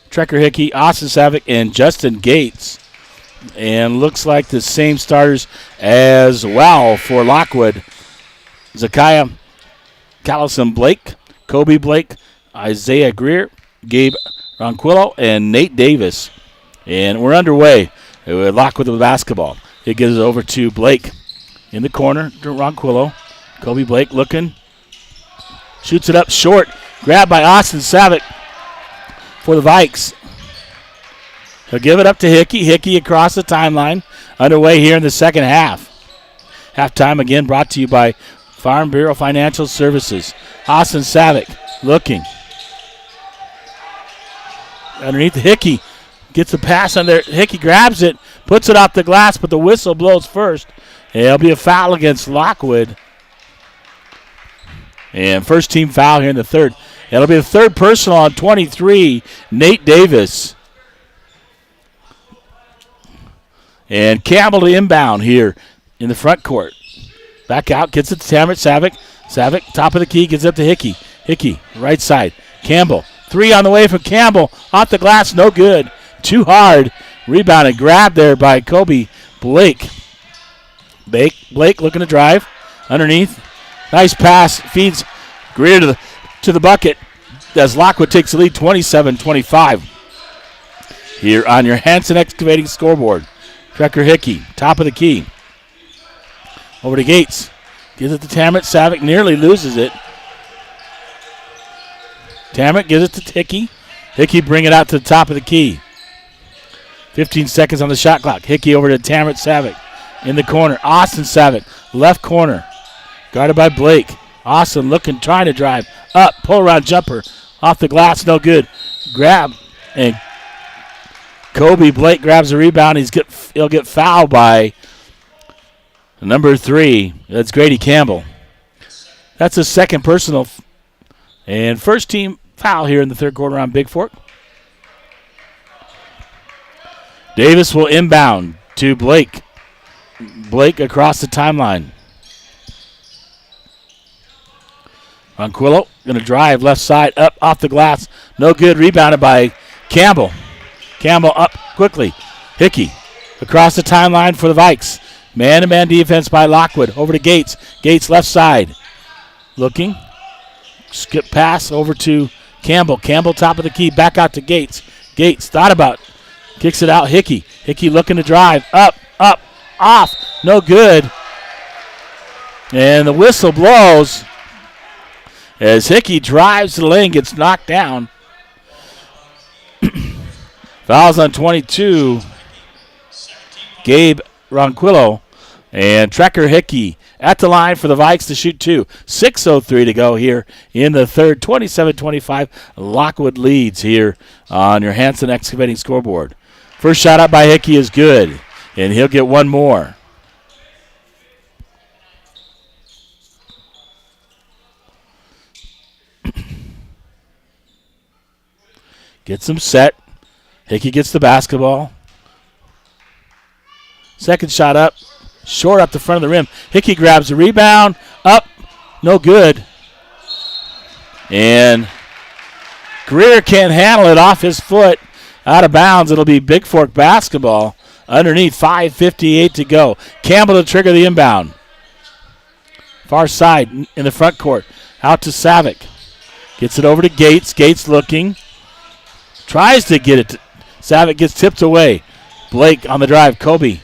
Trekker Hickey, Austin Savick, and Justin Gates. And looks like the same starters as well for Lockwood. Zakiah Callison Blake, Kobe Blake, Isaiah Greer, Gabe Ronquillo, and Nate Davis. And we're underway with Lockwood with basketball. It gives it over to Blake in the corner to Ronquillo. Kobe Blake looking. Shoots it up short. Grabbed by Austin Savick for the Vikes. He'll give it up to Hickey. Hickey across the timeline. Underway here in the second half. Halftime again brought to you by Farm Bureau Financial Services. Austin Savick looking. Underneath Hickey. Gets the pass on there. Hickey grabs it, puts it off the glass, but the whistle blows first. It'll be a foul against Lockwood. And first team foul here in the third. It'll be the third personal on 23, Nate Davis. And Campbell to inbound here in the front court. Back out, gets it to Tamron Savick. Savick, top of the key, gets it up to Hickey. Hickey, right side. Campbell, three on the way from Campbell. Off the glass, no good. Too hard. Rebounded, grabbed there by Kobe Blake. Blake looking to drive. Underneath. Nice pass. Feeds Greer to the bucket as Lockwood takes the lead 27-25. Here on your Hanson Excavating scoreboard. Trekker Hickey, top of the key. Over to Gates. Gives it to Tamron Savick. Nearly loses it. Tamron gives it to Hickey. Hickey bring it out to the top of the key. 15 seconds on the shot clock. Hickey over to Tamron Savick in the corner. Austin Savick, left corner. Guarded by Blake. Austin looking, trying to drive. Up, pull around jumper. Off the glass, no good. Grab, and Kobe Blake grabs the rebound. He'll get fouled by number 3. That's Grady Campbell. That's his second personal. And first team foul here in the third quarter on Big Fork. Davis will inbound to Blake. Blake across the timeline. Ronquillo going to drive left side, up off the glass. No good. Rebounded by Campbell. Campbell up quickly. Hickey across the timeline for the Vikes. Man-to-man defense by Lockwood. Over to Gates. Gates left side. Looking. Skip pass over to Campbell. Campbell top of the key. Back out to Gates. Gates thought about. Kicks it out. Hickey. Hickey looking to drive. Up, off. No good. And the whistle blows as Hickey drives to the lane, gets knocked down. Fouls on 22. Gabe Ronquillo and Trekker Hickey at the line for the Vikes to shoot 2. 6:03 to go here in the third. 27-25. Lockwood leads here on your Hanson Excavating scoreboard. First shot up by Hickey is good, and he'll get one more. Gets him set. Hickey gets the basketball. Second shot up. Short up the front of the rim. Hickey grabs the rebound. Up. No good. And Greer can't handle it off his foot. Out of bounds. It'll be Big Fork basketball. Underneath. 5:58 to go. Campbell to trigger the inbound. Far side in the front court. Out to Savick. Gets it over to Gates. Gates looking. Tries to get it. Savick gets tipped away. Blake on the drive. Kobe.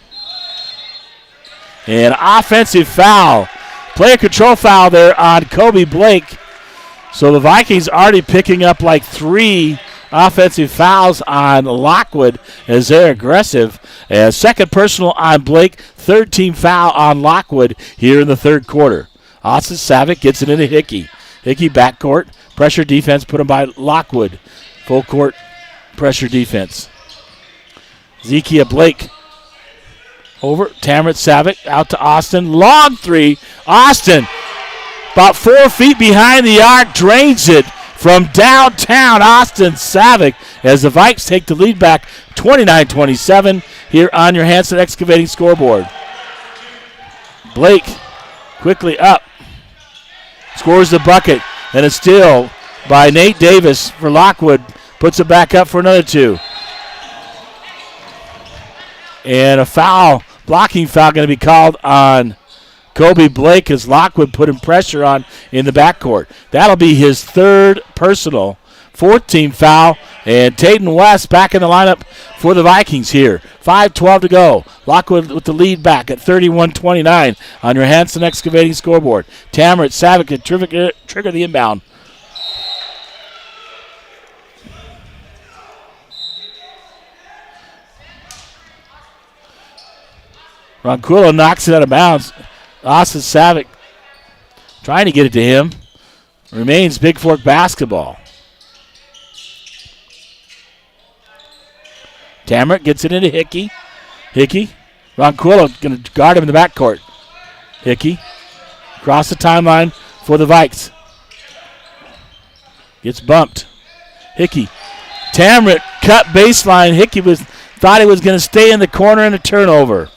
And offensive foul. Player control foul there on Kobe Blake. So the Vikings already picking up like 3 offensive fouls on Lockwood as they're aggressive. Second personal on Blake. Third team foul on Lockwood here in the third quarter. Austin Savick gets it into Hickey. Hickey backcourt. Pressure defense put him by Lockwood. Full court pressure defense. Zekia Blake over. Tamron Savick out to Austin. Long 3. Austin about 4 feet behind the arc. Drains it from downtown Austin Savick as the Vikes take the lead back 29-27 here on your Hanson Excavating scoreboard. Blake quickly up, scores the bucket, and a steal by Nate Davis for Lockwood. Puts it back up for another 2. And a foul, blocking foul, going to be called on Kobe Blake as Lockwood putting pressure on in the backcourt. That'll be his 3rd personal, 4th-team foul. And Tayden West back in the lineup for the Vikings here. 5:12 to go. Lockwood with the lead back at 31-29 on your Hanson Excavating scoreboard. Tamarick Savick to trigger the inbound. Ronquillo knocks it out of bounds. Austin Savick trying to get it to him. Remains Big Fork basketball. Tamarick gets it into Hickey. Ronquillo going to guard him in the backcourt. Hickey across the timeline for the Vikes. Gets bumped. Hickey. Tamarick cut baseline. Hickey thought he was going to stay in the corner and a turnover.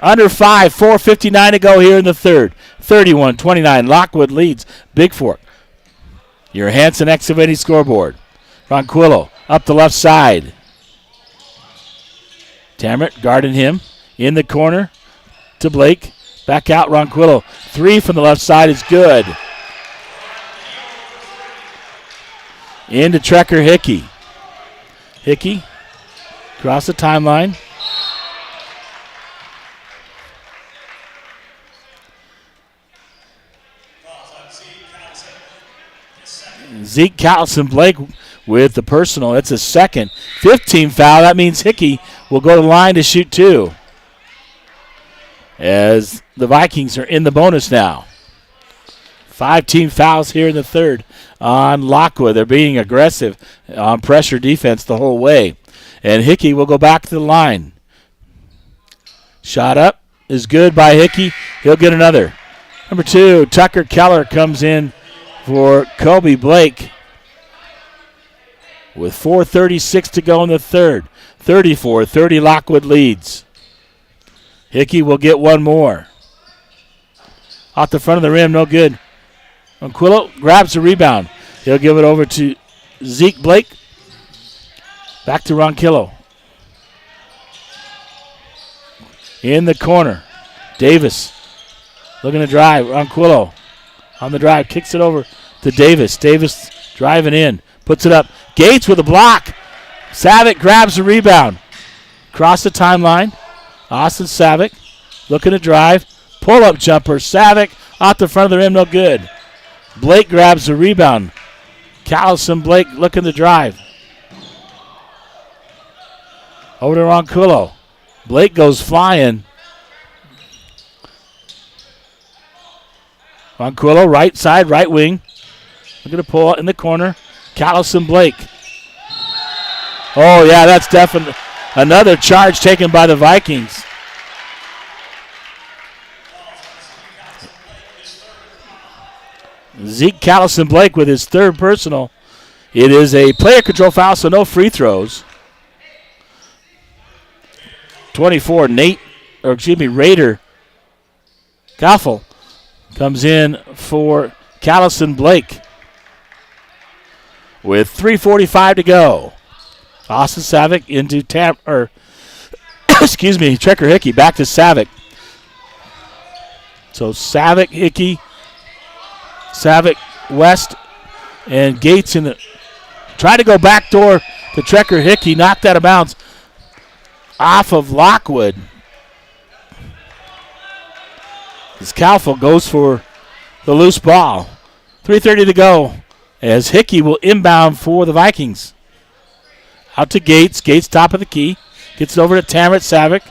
Under 5, 4:59 to go here in the 3rd. 31-29. Lockwood leads Big Fork. Your Hanson Excavating scoreboard. Ronquillo up the left side. Tamarick guarding him in the corner to Blake. Back out Ronquillo. 3 from the left side is good. Into Trekker Hickey. Hickey across the timeline. Zeke Callison Blake with the personal. It's a 2nd. 15 foul. That means Hickey will go to the line to shoot 2. As the Vikings are in the bonus now. 5-team fouls here in the 3rd on Lockwood. They're being aggressive on pressure defense the whole way. And Hickey will go back to the line. Shot up is good by Hickey. He'll get another. Number 2, Tucker Keller comes in for Kobe Blake with 4:36 to go in the 3rd. 34-30 Lockwood leads. Hickey will get one more. Off the front of the rim, no good. Ronquillo grabs the rebound. He'll give it over to Zeke Blake. Back to Ronquillo. In the corner. Davis looking to drive. Ronquillo on the drive. Kicks it over to Davis. Davis driving in. Puts it up. Gates with a block. Savick grabs the rebound. Across the timeline. Austin Savick looking to drive. Pull-up jumper. Savick off the front of the rim. No good. Blake grabs the rebound. Callison Blake looking to drive. Over to Ronquillo. Blake goes flying. Ronquillo, right side, right wing. Looking to pull in the corner. Callison Blake. Oh, yeah, that's definitely another charge taken by the Vikings. Zeke Callison Blake with his 3rd personal. It is a player control foul, so no free throws. 24, Raider Goffel comes in for Callison Blake with 3:45 to go. Austin Savick into Trekker Hickey back to Savick. So Savick, Hickey, Savick, West, and Gates in the try to go backdoor to Trekker Hickey, knocked out of bounds off of Lockwood. As Calfel goes for the loose ball. 3:30 to go as Hickey will inbound for the Vikings. Out to Gates. Gates top of the key. Gets it over to Tamarick Savick.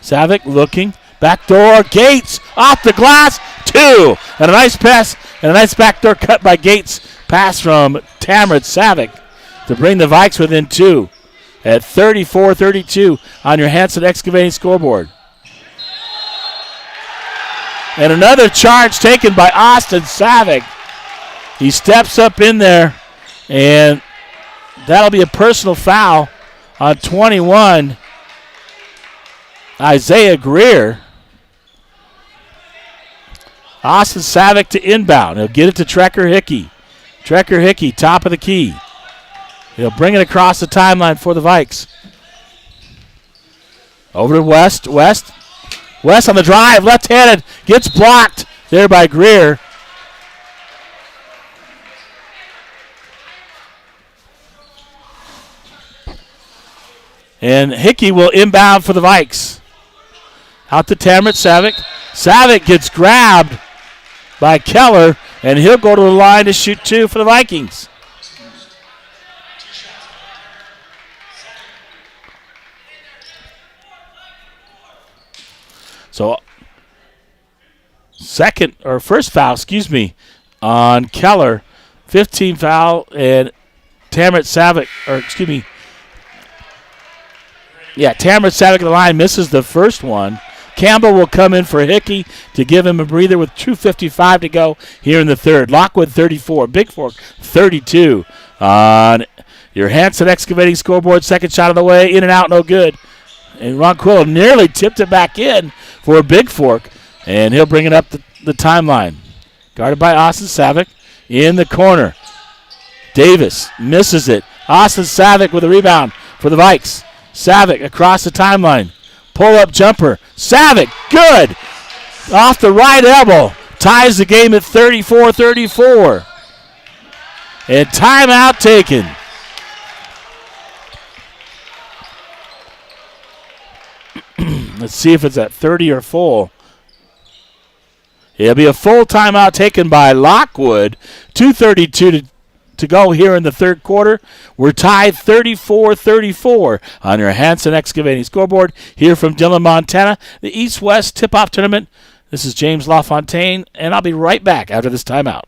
Savick looking. Backdoor. Gates off the glass. 2. And a nice pass and a nice backdoor cut by Gates. Pass from Tamarick Savick to bring the Vikes within 2 at 34-32 on your Hanson Excavating scoreboard. And another charge taken by Austin Savick. He steps up in there, and that'll be a personal foul on 21, Isaiah Greer. Austin Savick to inbound. He'll get it to Trekker Hickey. Trekker Hickey, top of the key. He'll bring it across the timeline for the Vikes. Over to West. West on the drive, left-handed, gets blocked there by Greer. And Hickey will inbound for the Vikes. Out to Tamrit Savick. Savick gets grabbed by Keller, and he'll go to the line to shoot 2 for the Vikings. So, first foul, on Keller. 15 foul, and Tamrit Savick, Tamrit Savick at the line misses the first one. Campbell will come in for Hickey to give him a breather with 2:55 to go here in the third. Lockwood 34, Big Fork 32 on your Hanson Excavating scoreboard. Second shot of the way, in and out, no good. And Ronquillo nearly tipped it back in for Big Fork, and he'll bring it up the timeline. Guarded by Austin Savick in the corner. Davis misses it. Austin Savick with a rebound for the Vikes. Savick across the timeline. Pull-up jumper. Savick, good. Off the right elbow. Ties the game at 34-34. And timeout taken. Let's see if it's at 30 or full. It'll be a full timeout taken by Lockwood. 2:32 to go here in the third quarter. We're tied 34-34 on your Hanson Excavating scoreboard here from Dillon, Montana. The East-West Tip-Off Tournament. This is James LaFontaine, and I'll be right back after this timeout.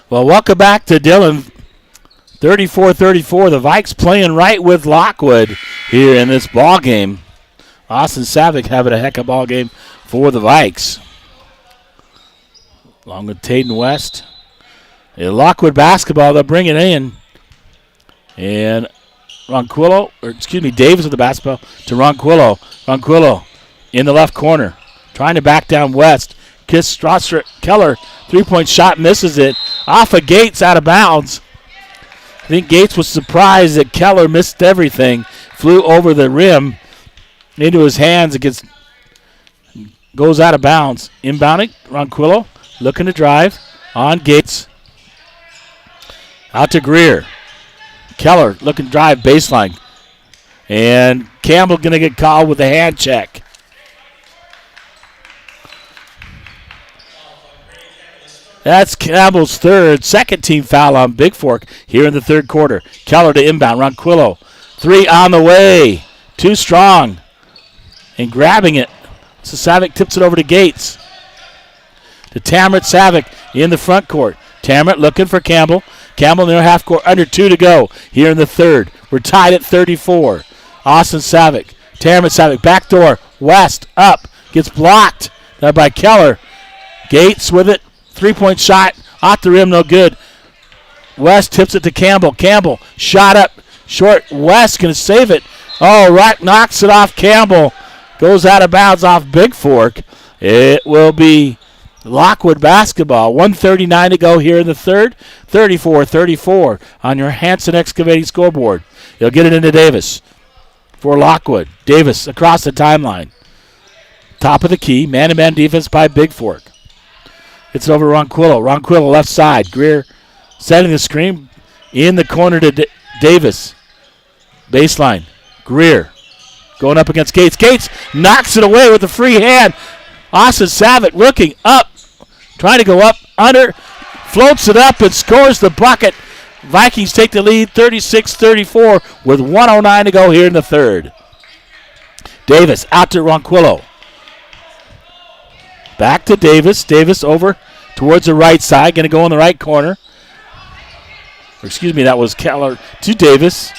Well, welcome back to Dillon. 34-34. The Vikes playing right with Lockwood here in this ball game. Austin Savick having a heck of a ball game for the Vikes. Along with Tayden West. Lockwood basketball, they'll bring it in. And Davis with the basketball to Ronquillo. Ronquillo in the left corner. Trying to back down West. Keller, three-point shot, misses it. Off of Gates, out of bounds. I think Gates was surprised that Keller missed everything. Flew over the rim into his hands. It goes out of bounds. Inbounding, Ronquillo looking to drive on Gates. Out to Greer. Keller looking to drive baseline. And Campbell going to get called with a hand check. That's Campbell's second team foul on Big Fork here in the third quarter. Keller to inbound. Ronquillo. 3 on the way. Too strong. And grabbing it. So Savick tips it over to Gates. To Tamrit Savick in the front court. Tamrit looking for Campbell. Campbell near half court. Under 2 to go here in the third. We're tied at 34. Austin Savick. Tamrit Savick. Backdoor. West up. Gets blocked. There by Keller. Gates with it. 3-point shot off the rim, no good. West tips it to Campbell. Campbell shot up short. West going to save it. Oh, Rock knocks it off Campbell. Goes out of bounds off Big Fork. It will be Lockwood basketball. 1:39 to go here in the third. 34-34 on your Hanson Excavating scoreboard. They'll get it into Davis for Lockwood. Davis across the timeline. Top of the key. Man-to-man defense by Big Fork. It's over Ronquillo. Ronquillo left side. Greer setting the screen in the corner to Davis. Baseline. Greer going up against Gates. Gates knocks it away with a free hand. Austin Savick looking up, trying to go up, under, floats it up and scores the bucket. Vikings take the lead 36-34 with 1:09 to go here in the third. Davis out to Ronquillo. Back to Davis. Davis over towards the right side, going to go in the right corner. Or excuse me, that was Keller to Davis.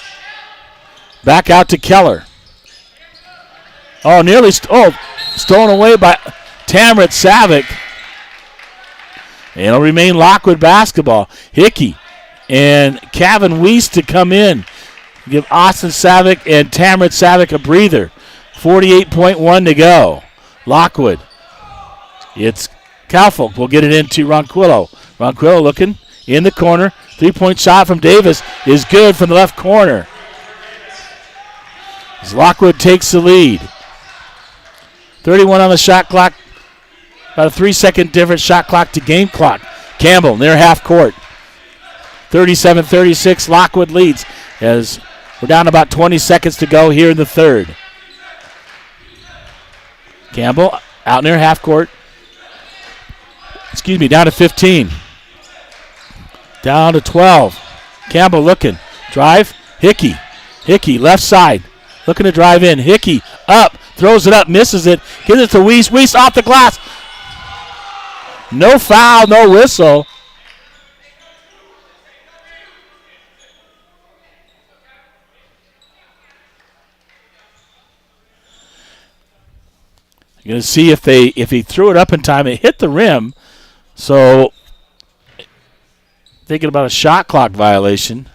Back out to Keller. Oh, nearly stolen away by Tamrat Savick. And it'll remain Lockwood basketball. Hickey and Kevin Weiss to come in. Give Austin Savick and Tamrat Savick a breather. 48.1 to go. Lockwood. It's Kalfolk. We'll get it into Ronquillo. Ronquillo looking in the corner. 3-point shot from Davis is good from the left corner. As Lockwood takes the lead. 31 on the shot clock. About a 3-second difference shot clock to game clock. Campbell near half court. 37-36, Lockwood leads as we're down about 20 seconds to go here in the third. Campbell out near half court. Excuse me, down to 15. Down to 12. Campbell looking. Drive. Hickey. Hickey, left side. Looking to drive in. Hickey up. Throws it up. Misses it. Gives it to Weiss. Weiss off the glass. No foul, no whistle. You're going to see if he threw it up in time. It hit the rim. So thinking about a shot clock violation.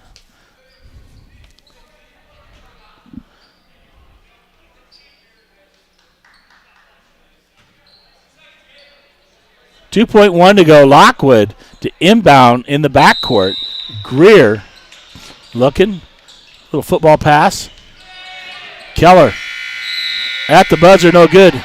.1 to go. Lockwood to inbound in the backcourt. Greer looking. Little football pass. Keller at the buzzer, no good.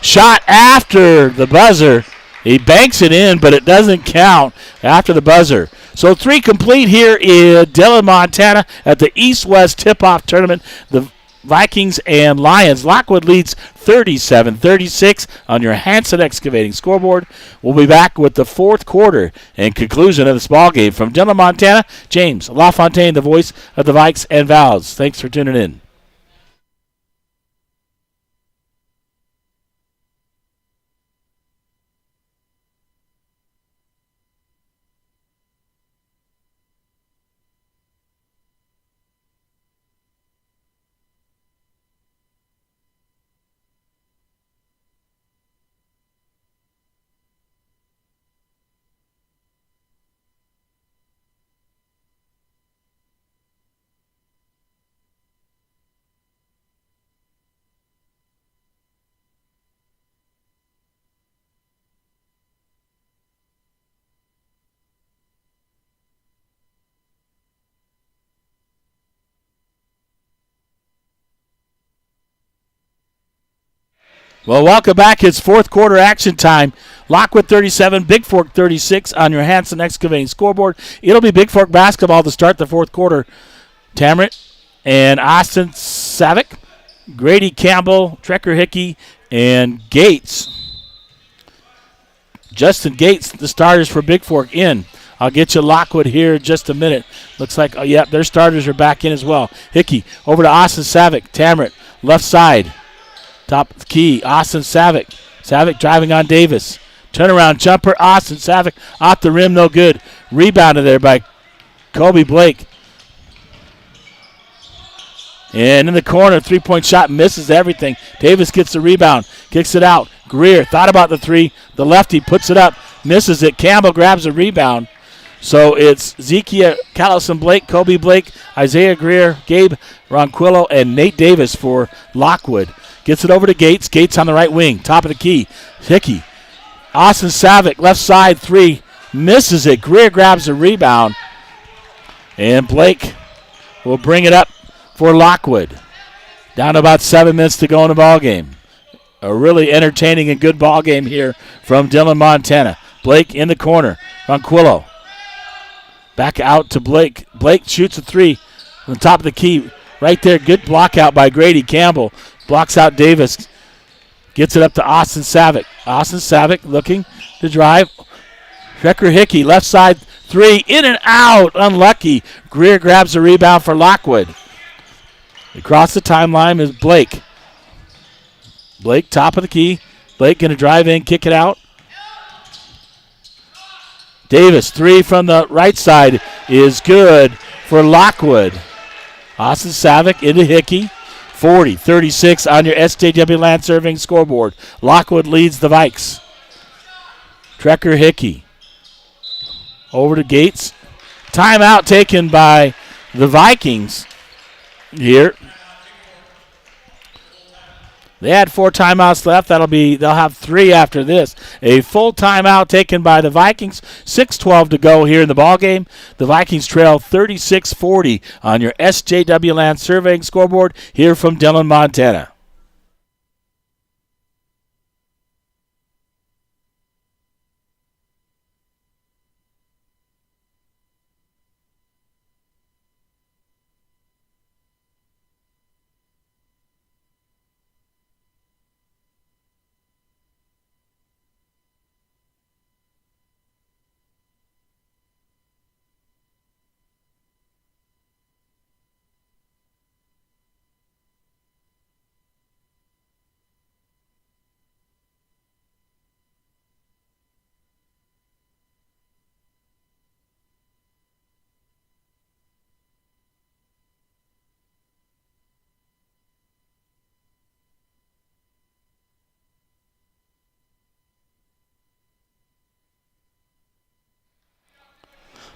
Shot after the buzzer. He banks it in, but it doesn't count after the buzzer. So 3 complete here in Dillon, Montana at the East-West Tip-Off Tournament. The Vikings and Lions. Lockwood leads 37-36 on your Hanson Excavating scoreboard. We'll be back with the fourth quarter and conclusion of this ball game. From Dillon, Montana, James LaFontaine, the voice of the Vikes and Vows. Thanks for tuning in. Well, welcome back. It's fourth quarter action time. Lockwood 37, Big Fork 36 on your Hanson Excavating scoreboard. It'll be Big Fork basketball to start the fourth quarter. Tamrat and Austin Savick, Grady Campbell, Trekker Hickey, and Gates. Justin Gates, the starters for Big Fork in. I'll get you Lockwood here in just a minute. Looks like, their starters are back in as well. Hickey over to Austin Savick. Tamrat, left side. Top of the key, Austin Savick. Savick driving on Davis. Turnaround jumper, Austin Savick off the rim, no good. Rebounded there by Kobe Blake. And in the corner, 3-point shot, misses everything. Davis gets the rebound, kicks it out. Greer thought about the three. The lefty puts it up, misses it. Campbell grabs the rebound. So it's Zekia Callison Blake, Kobe Blake, Isaiah Greer, Gabe Ronquillo, and Nate Davis for Lockwood. Gets it over to Gates. Gates on the right wing. Top of the key. Hickey. Austin Savick, left side, 3. Misses it. Greer grabs the rebound. And Blake will bring it up for Lockwood. Down to about 7 minutes to go in the ball game. A really entertaining and good ball game here from Dillon, Montana. Blake in the corner. Ronquillo. Back out to Blake. Blake shoots a 3 on the top of the key. right there. Good block out by Grady Campbell. Blocks out Davis. Gets it up to Austin Savick. Austin Savick looking to drive. Trekker Hickey, left side three, in and out. Unlucky. Greer grabs the rebound for Lockwood. Across the timeline is Blake. Blake, top of the key. Blake going to drive in, kick it out. Davis, three from the right side is good for Lockwood. Austin Savick into Hickey. 40-36 on your SJW Land Serving scoreboard. Lockwood leads the Vikes. Trekker Hickey. Over to Gates. Timeout taken by the Vikings here. They had 4 timeouts left. They'll have 3 after this. A full timeout taken by the Vikings. 6:12 to go here in the ballgame. The Vikings trail 36-40 on your SJW Land Surveying scoreboard here from Dillon, Montana.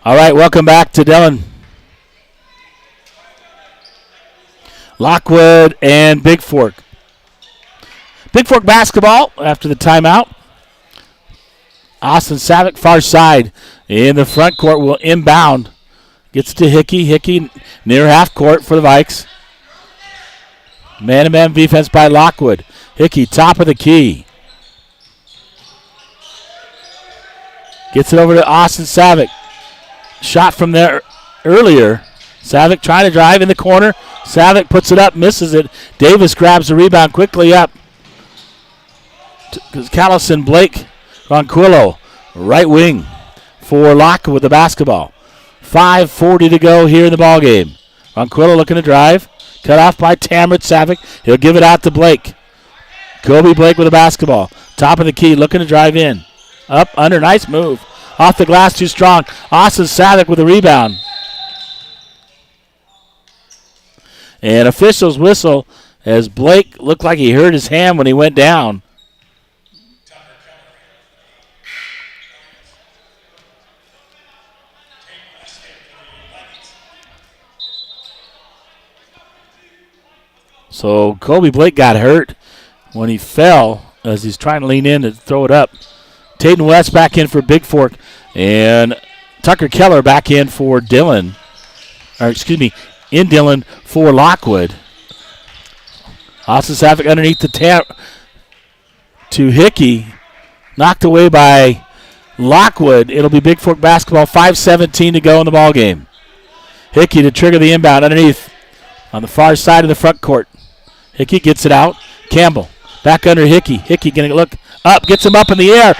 All right, welcome back to Dillon. Lockwood and Big Fork. Big Fork basketball after the timeout. Austin Savick, far side in the front court, will inbound. Gets to Hickey. Hickey near half court for the Vikes. Man-to-man defense by Lockwood. Hickey, top of the key. Gets it over to Austin Savick. Shot from there earlier. Savick trying to drive in the corner. Savick puts it up, misses it. Davis grabs the rebound quickly up. Callison, Blake, Ronquillo, right wing for Lockwood with the basketball. 5:40 to go here in the ballgame. Ronquillo looking to drive. Cut off by Tamron Savick. He'll give it out to Blake. Kobe Blake with the basketball. Top of the key, looking to drive in. Up, under, nice move. Off the glass, too strong. Austin Savick with the rebound. And officials whistle as Blake looked like he hurt his hand when he went down. So Kobe Blake got hurt when he fell as he's trying to lean in to throw it up. Taden West back in for Big Fork, and Tucker Keller back in for Dillon. In Dillon for Lockwood. Austin Savick underneath the tap to Hickey. Knocked away by Lockwood. It'll be Big Fork basketball. 5:17 to go in the ballgame. Hickey to trigger the inbound underneath on the far side of the front court. Hickey gets it out. Campbell back under Hickey. Hickey going to look up, gets him up in the air,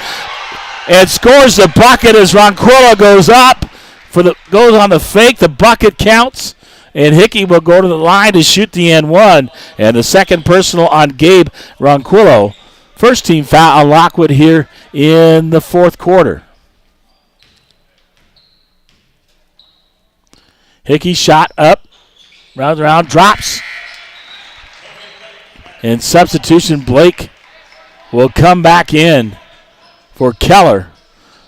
and scores the bucket as Ronquillo goes up. Goes on the fake. The bucket counts, and Hickey will go to the line to shoot the N1. And the second personal on Gabe Ronquillo. First team foul on Lockwood here in the fourth quarter. Hickey shot up, rounds around, drops. And substitution, Blake will come back in for Keller.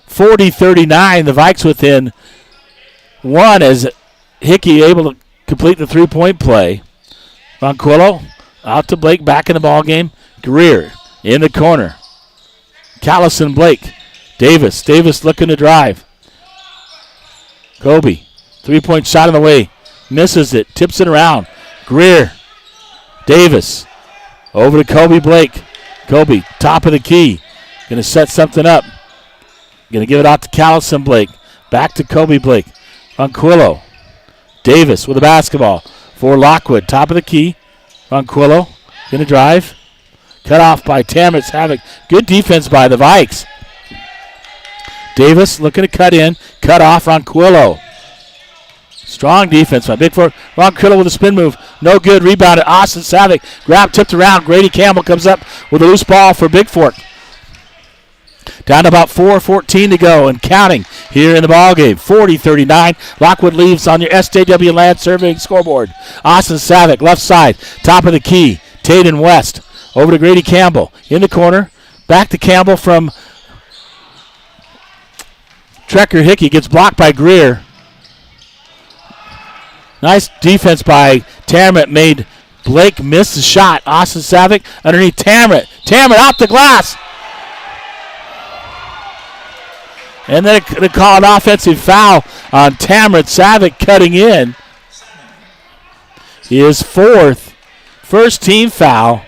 40-39, the Vikes within one as Hickey able to complete the three-point play. Ronquillo out to Blake, back in the ballgame. Greer in the corner. Callison, Blake. Davis looking to drive. Kobe, three-point shot on the way. Misses it, tips it around. Greer, Davis. Over to Kobe Blake. Kobe, top of the key. Going to set something up. Going to give it out to Callison Blake. Back to Kobe Blake. Ronquillo. Davis with the basketball. for Lockwood. Top of the key. Ronquillo going to drive. Cut off by Tammet Savick. Good defense by the Vikes. Davis looking to cut in. Cut off Ronquillo. Strong defense by Big Fork. Ronquillo with a spin move. No good. Rebounded. Austin Savick. Grab tipped around. Grady Campbell comes up with a loose ball for Big Fork. Down to about 4:14 to go and counting here in the ballgame. 40-39. Lockwood leaves on your SJW Land Surveying scoreboard. Austin Savick, left side, top of the key. Taden West over to Grady Campbell in the corner. Back to Campbell from Trekker Hickey. Gets blocked by Greer. Nice defense by Tammet. Made Blake miss the shot. Austin Savick underneath Tammet. Tammet out the glass. And then they call an offensive foul on Tammet Savick cutting in. His first team foul.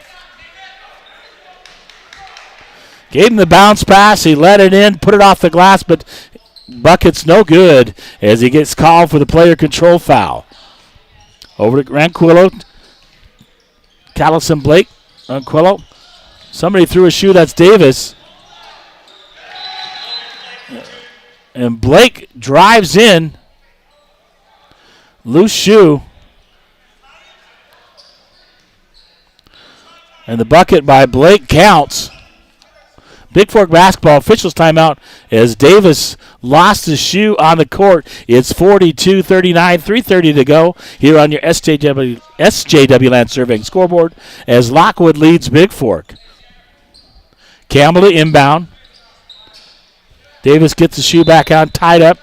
Gave him the bounce pass. He let it in, put it off the glass, but bucket's no good as he gets called for the player control foul. Over to Ronquillo. Callison Blake. Ronquillo. Somebody threw a shoe. That's Davis. And Blake drives in. Loose shoe. And the bucket by Blake counts. Big Fork basketball officials timeout as Davis lost his shoe on the court. It's 42-39, 3:30 to go here on your SJW Land Surveying scoreboard as Lockwood leads Big Fork. Campbell to inbound. Davis gets the shoe back out, tied up.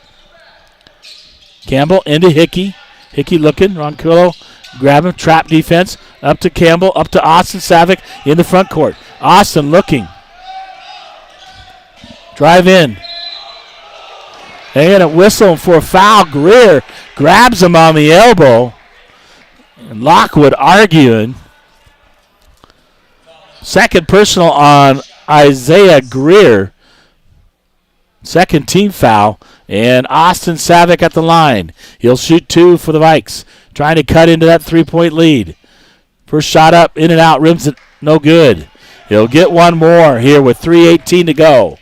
Campbell into Hickey. Hickey looking. Ronquillo grab him. Trap defense. Up to Campbell. Up to Austin Savick in the front court. Austin looking. Drive in. And a whistle for a foul. Greer grabs him on the elbow. And Lockwood arguing. Second personal on Isaiah Greer. Second team foul. And Austin Savick at the line. He'll shoot two for the Vikes. Trying to cut into that three-point lead. First shot up, in and out, rims it, no good. He'll get one more here with 3:18 to go.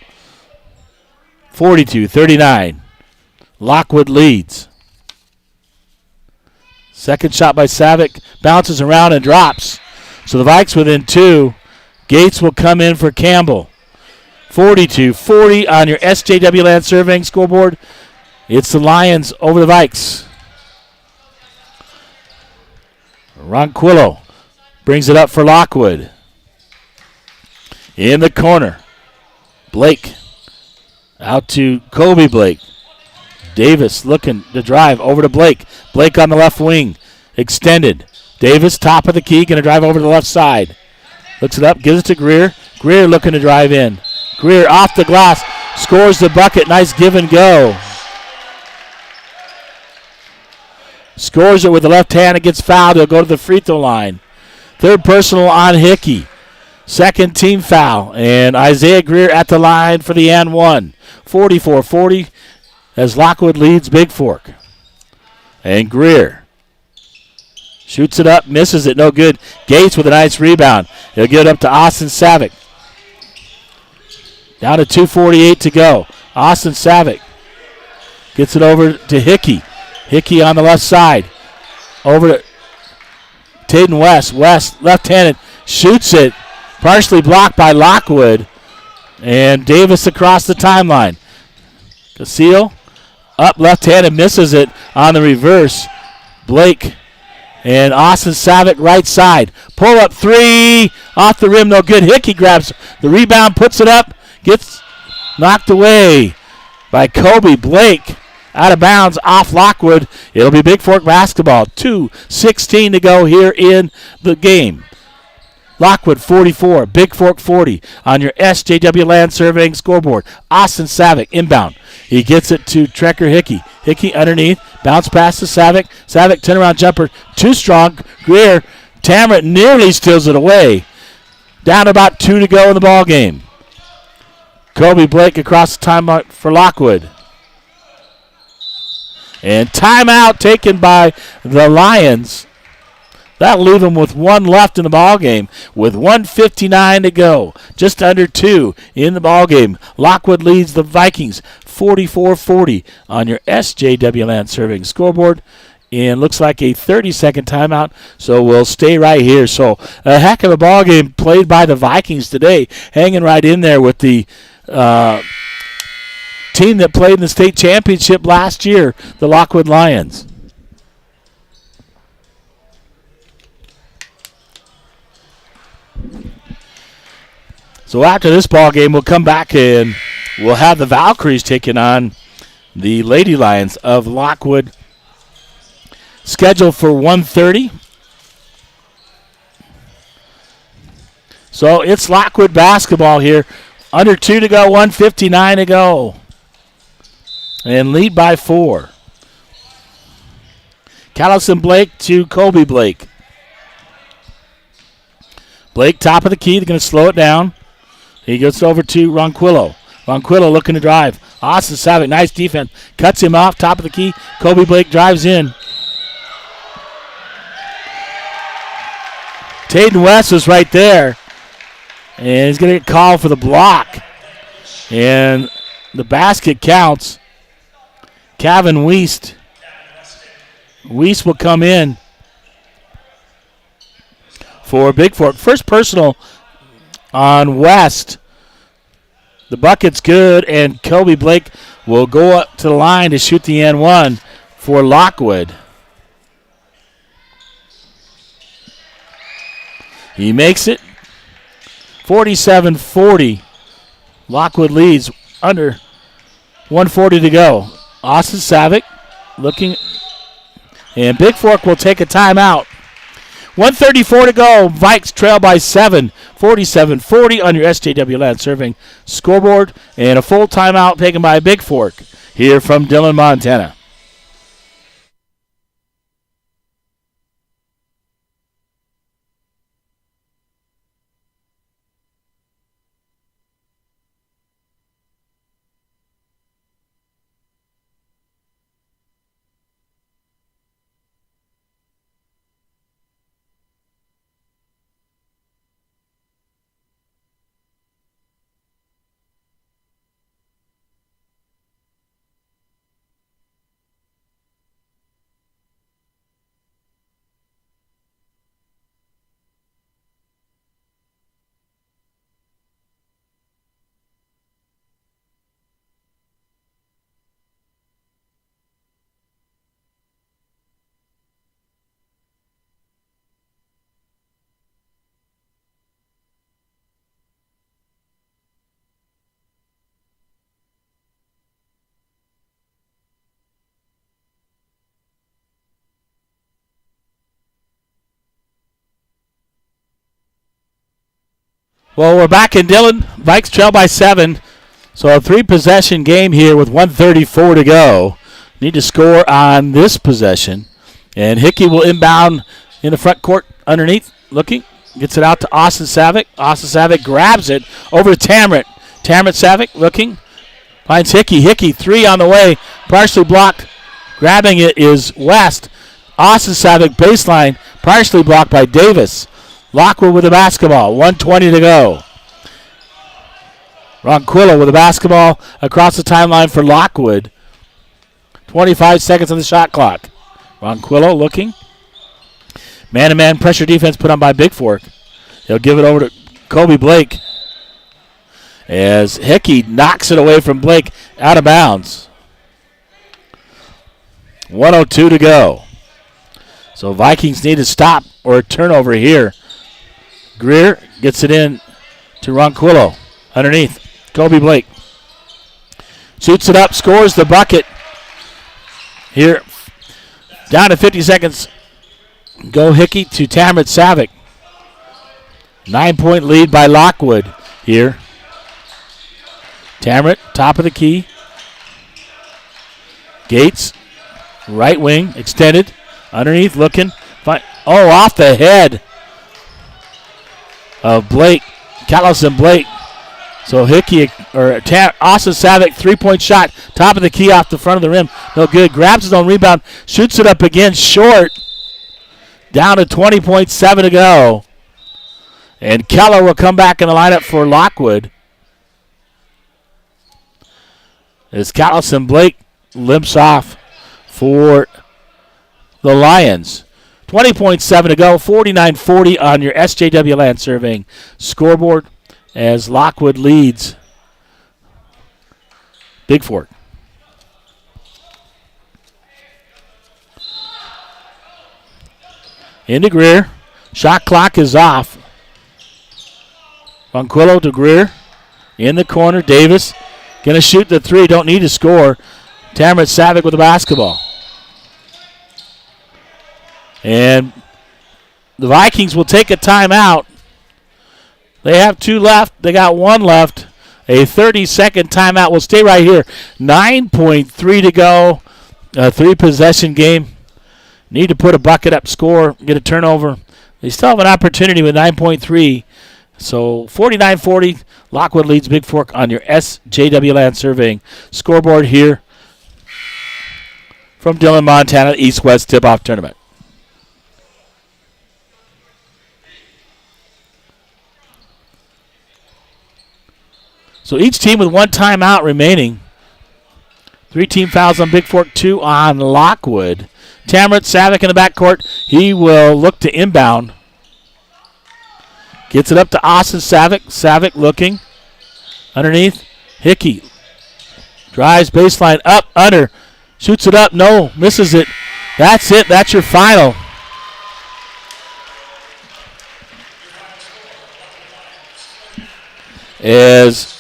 42-39. Lockwood leads. Second shot by Savick. Bounces around and drops. So the Vikes within two. Gates will come in for Campbell. 42-40 on your SJW Land Surveying scoreboard. It's the Lions over the Vikes. Ronquillo brings it up for Lockwood. In the corner. Blake. Out to Kobe Blake. Davis looking to drive over to Blake. Blake on the left wing. Extended. Davis, top of the key, going to drive over to the left side. Looks it up, gives it to Greer. Greer looking to drive in. Greer off the glass. Scores the bucket. Nice give and go. Scores it with the left hand. It gets fouled. He'll go to the free throw line. Third personal on Hickey. Second team foul. And Isaiah Greer at the line for the and one. 44-40 as Lockwood leads Big Fork. And Greer shoots it up, misses it, no good. Gates with a nice rebound. He'll get it up to Austin Savick. Down to 2:48 to go. Austin Savick gets it over to Hickey. Hickey on the left side. Over to Taden West. West, left-handed, shoots it. Partially blocked by Lockwood. And Davis across the timeline. Casillo up left-handed, misses it on the reverse. Blake and Austin Savick right side. Pull up three. Off the rim, no good. Hickey grabs the rebound, puts it up. Gets knocked away by Kobe Blake. Out of bounds off Lockwood. It'll be Big Fork basketball. 2:16 to go here in the game. Lockwood 44, Big Fork 40 on your SJW Land Surveying scoreboard. Austin Savick inbound. He gets it to Trekker Hickey. Hickey underneath. Bounce pass to Savick. Savick turnaround jumper. Too strong. Greer. Tammet nearly steals it away. Down to about 2 to go in the ball game. Kobe Blake across the timeout for Lockwood. And timeout taken by the Lions. That'll leave them with one left in the ball game with 1:59 to go. Just under 2 in the ball game. Lockwood leads the Vikings 44-40 on your SJW Land Serving scoreboard. And looks like a 30-second timeout, so we'll stay right here. So a heck of a ball game played by the Vikings today, hanging right in there with the team that played in the state championship last year, the Lockwood Lions. So after this ball game, we'll come back and we'll have the Valkyries taking on the Lady Lions of Lockwood. Scheduled for 1:30. So it's Lockwood basketball here. Under 2 to go, 1:59 to go. And lead by 4. Callison Blake to Colby Blake. Blake, top of the key. They're going to slow it down. He gets over to Ronquillo. Ronquillo looking to drive. Austin Savick, nice defense. Cuts him off, top of the key. Colby Blake drives in. Taden West was right there. And he's going to get called for the block. And the basket counts. Kevin Wiest. Wiest will come in for Big Fork. First personal on West. The bucket's good, and Colby Blake will go up to the line to shoot the N1 for Lockwood. He makes it. 47-40. Lockwood leads under 1:40 to go. Austin Savick looking, and Big Fork will take a timeout. 1:34 to go. Vikes trail by 7. 47-40 on your SJW Land Serving scoreboard, and a full timeout taken by Big Fork here from Dillon, Montana. Well, we're back in Dillon. Vikes trail by 7. So a 3-possession game here with 1:34 to go. Need to score on this possession. And Hickey will inbound in the front court underneath. Looking. Gets it out to Austin Savick. Austin Savick grabs it over to Tamrit. Tamrit Savick looking. Finds Hickey. Hickey, 3 on the way. Partially blocked. Grabbing it is West. Austin Savick baseline. Partially blocked by Davis. Lockwood with the basketball. 1:20 to go. Ronquillo with the basketball across the timeline for Lockwood. 25 seconds on the shot clock. Ronquillo looking. Man-to-man pressure defense put on by Big Fork. He'll give it over to Colby Blake as Hickey knocks it away from Blake out of bounds. 1:02 to go. So Vikings need to stop or a turnover here. Greer gets it in to Ronquillo. Underneath, Colby Blake. Shoots it up, scores the bucket. Here, down to 50 seconds. Go Hickey to Tamrit Savick. 9-point lead by Lockwood here. Tamrit, top of the key. Gates, right wing, extended. Underneath, looking. Oh, off the head of Blake, Callison Blake. So Hickey, Austin Savick, 3-point shot, top of the key off the front of the rim. No good. Grabs his own rebound, shoots it up again, short. Down to 20.7 to go. And Keller will come back in the lineup for Lockwood. As Callison Blake limps off for the Lions. 20.7 to go, 49-40 on your SJW Land Surveying scoreboard as Lockwood leads Big Fork. Into Greer. Shot clock is off. Ronquillo to Greer. In the corner, Davis going to shoot the three. Don't need to score. Tamara Savick with the basketball. And the Vikings will take a timeout. They have 2 left. They got 1 left. A 30-second timeout. We'll stay right here. 9.3 to go. A 3-possession game. Need to put a bucket up, score, get a turnover. They still have an opportunity with 9.3. So 49-40. Lockwood leads Big Fork on your SJW Land Surveying scoreboard here from Dillon, Montana, East-West Tip-Off Tournament. So each team with 1 timeout remaining. 3 team fouls on Big Fork, 2 on Lockwood. Tamrat Savick in the backcourt. He will look to inbound. Gets it up to Austin Savick. Savick looking. Underneath. Hickey. Drives baseline up, under. Shoots it up. No. Misses it. That's it. That's your final. As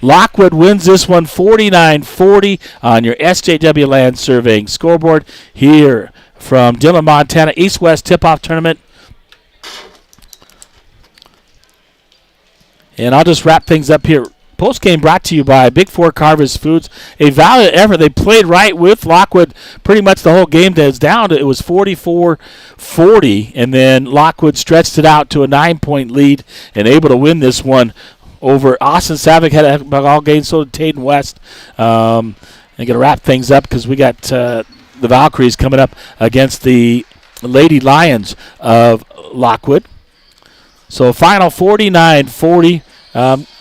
Lockwood wins this one 49-40 on your SJW Land Surveying scoreboard here from Dillon, Montana, East-West Tip-Off Tournament. And I'll just wrap things up here. Post-game brought to you by Big Fork Harvest Foods. A valiant effort. They played right with Lockwood pretty much the whole game. It was down to, it was 44-40, and then Lockwood stretched it out to a 9-point lead and able to win this one over Austin Savick. Had a all game, so did Taden West. I'm going to wrap things up because we got the Valkyries coming up against the Lady Lions of Lockwood. So final 49-40.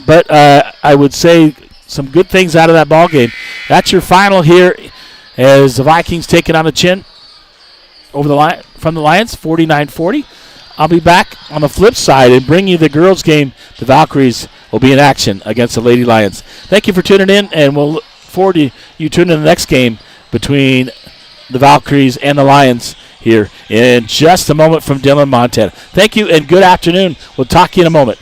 But I would say some good things out of that ball game. That's your final here as the Vikings taking on the chin over the from the Lions, 49-40. I'll be back on the flip side and bring you the girls' game. The Valkyries will be in action against the Lady Lions. Thank you for tuning in, and we'll look forward to you tuning in the next game between the Valkyries and the Lions here in just a moment from Dillon, Montana. Thank you, and good afternoon. We'll talk to you in a moment.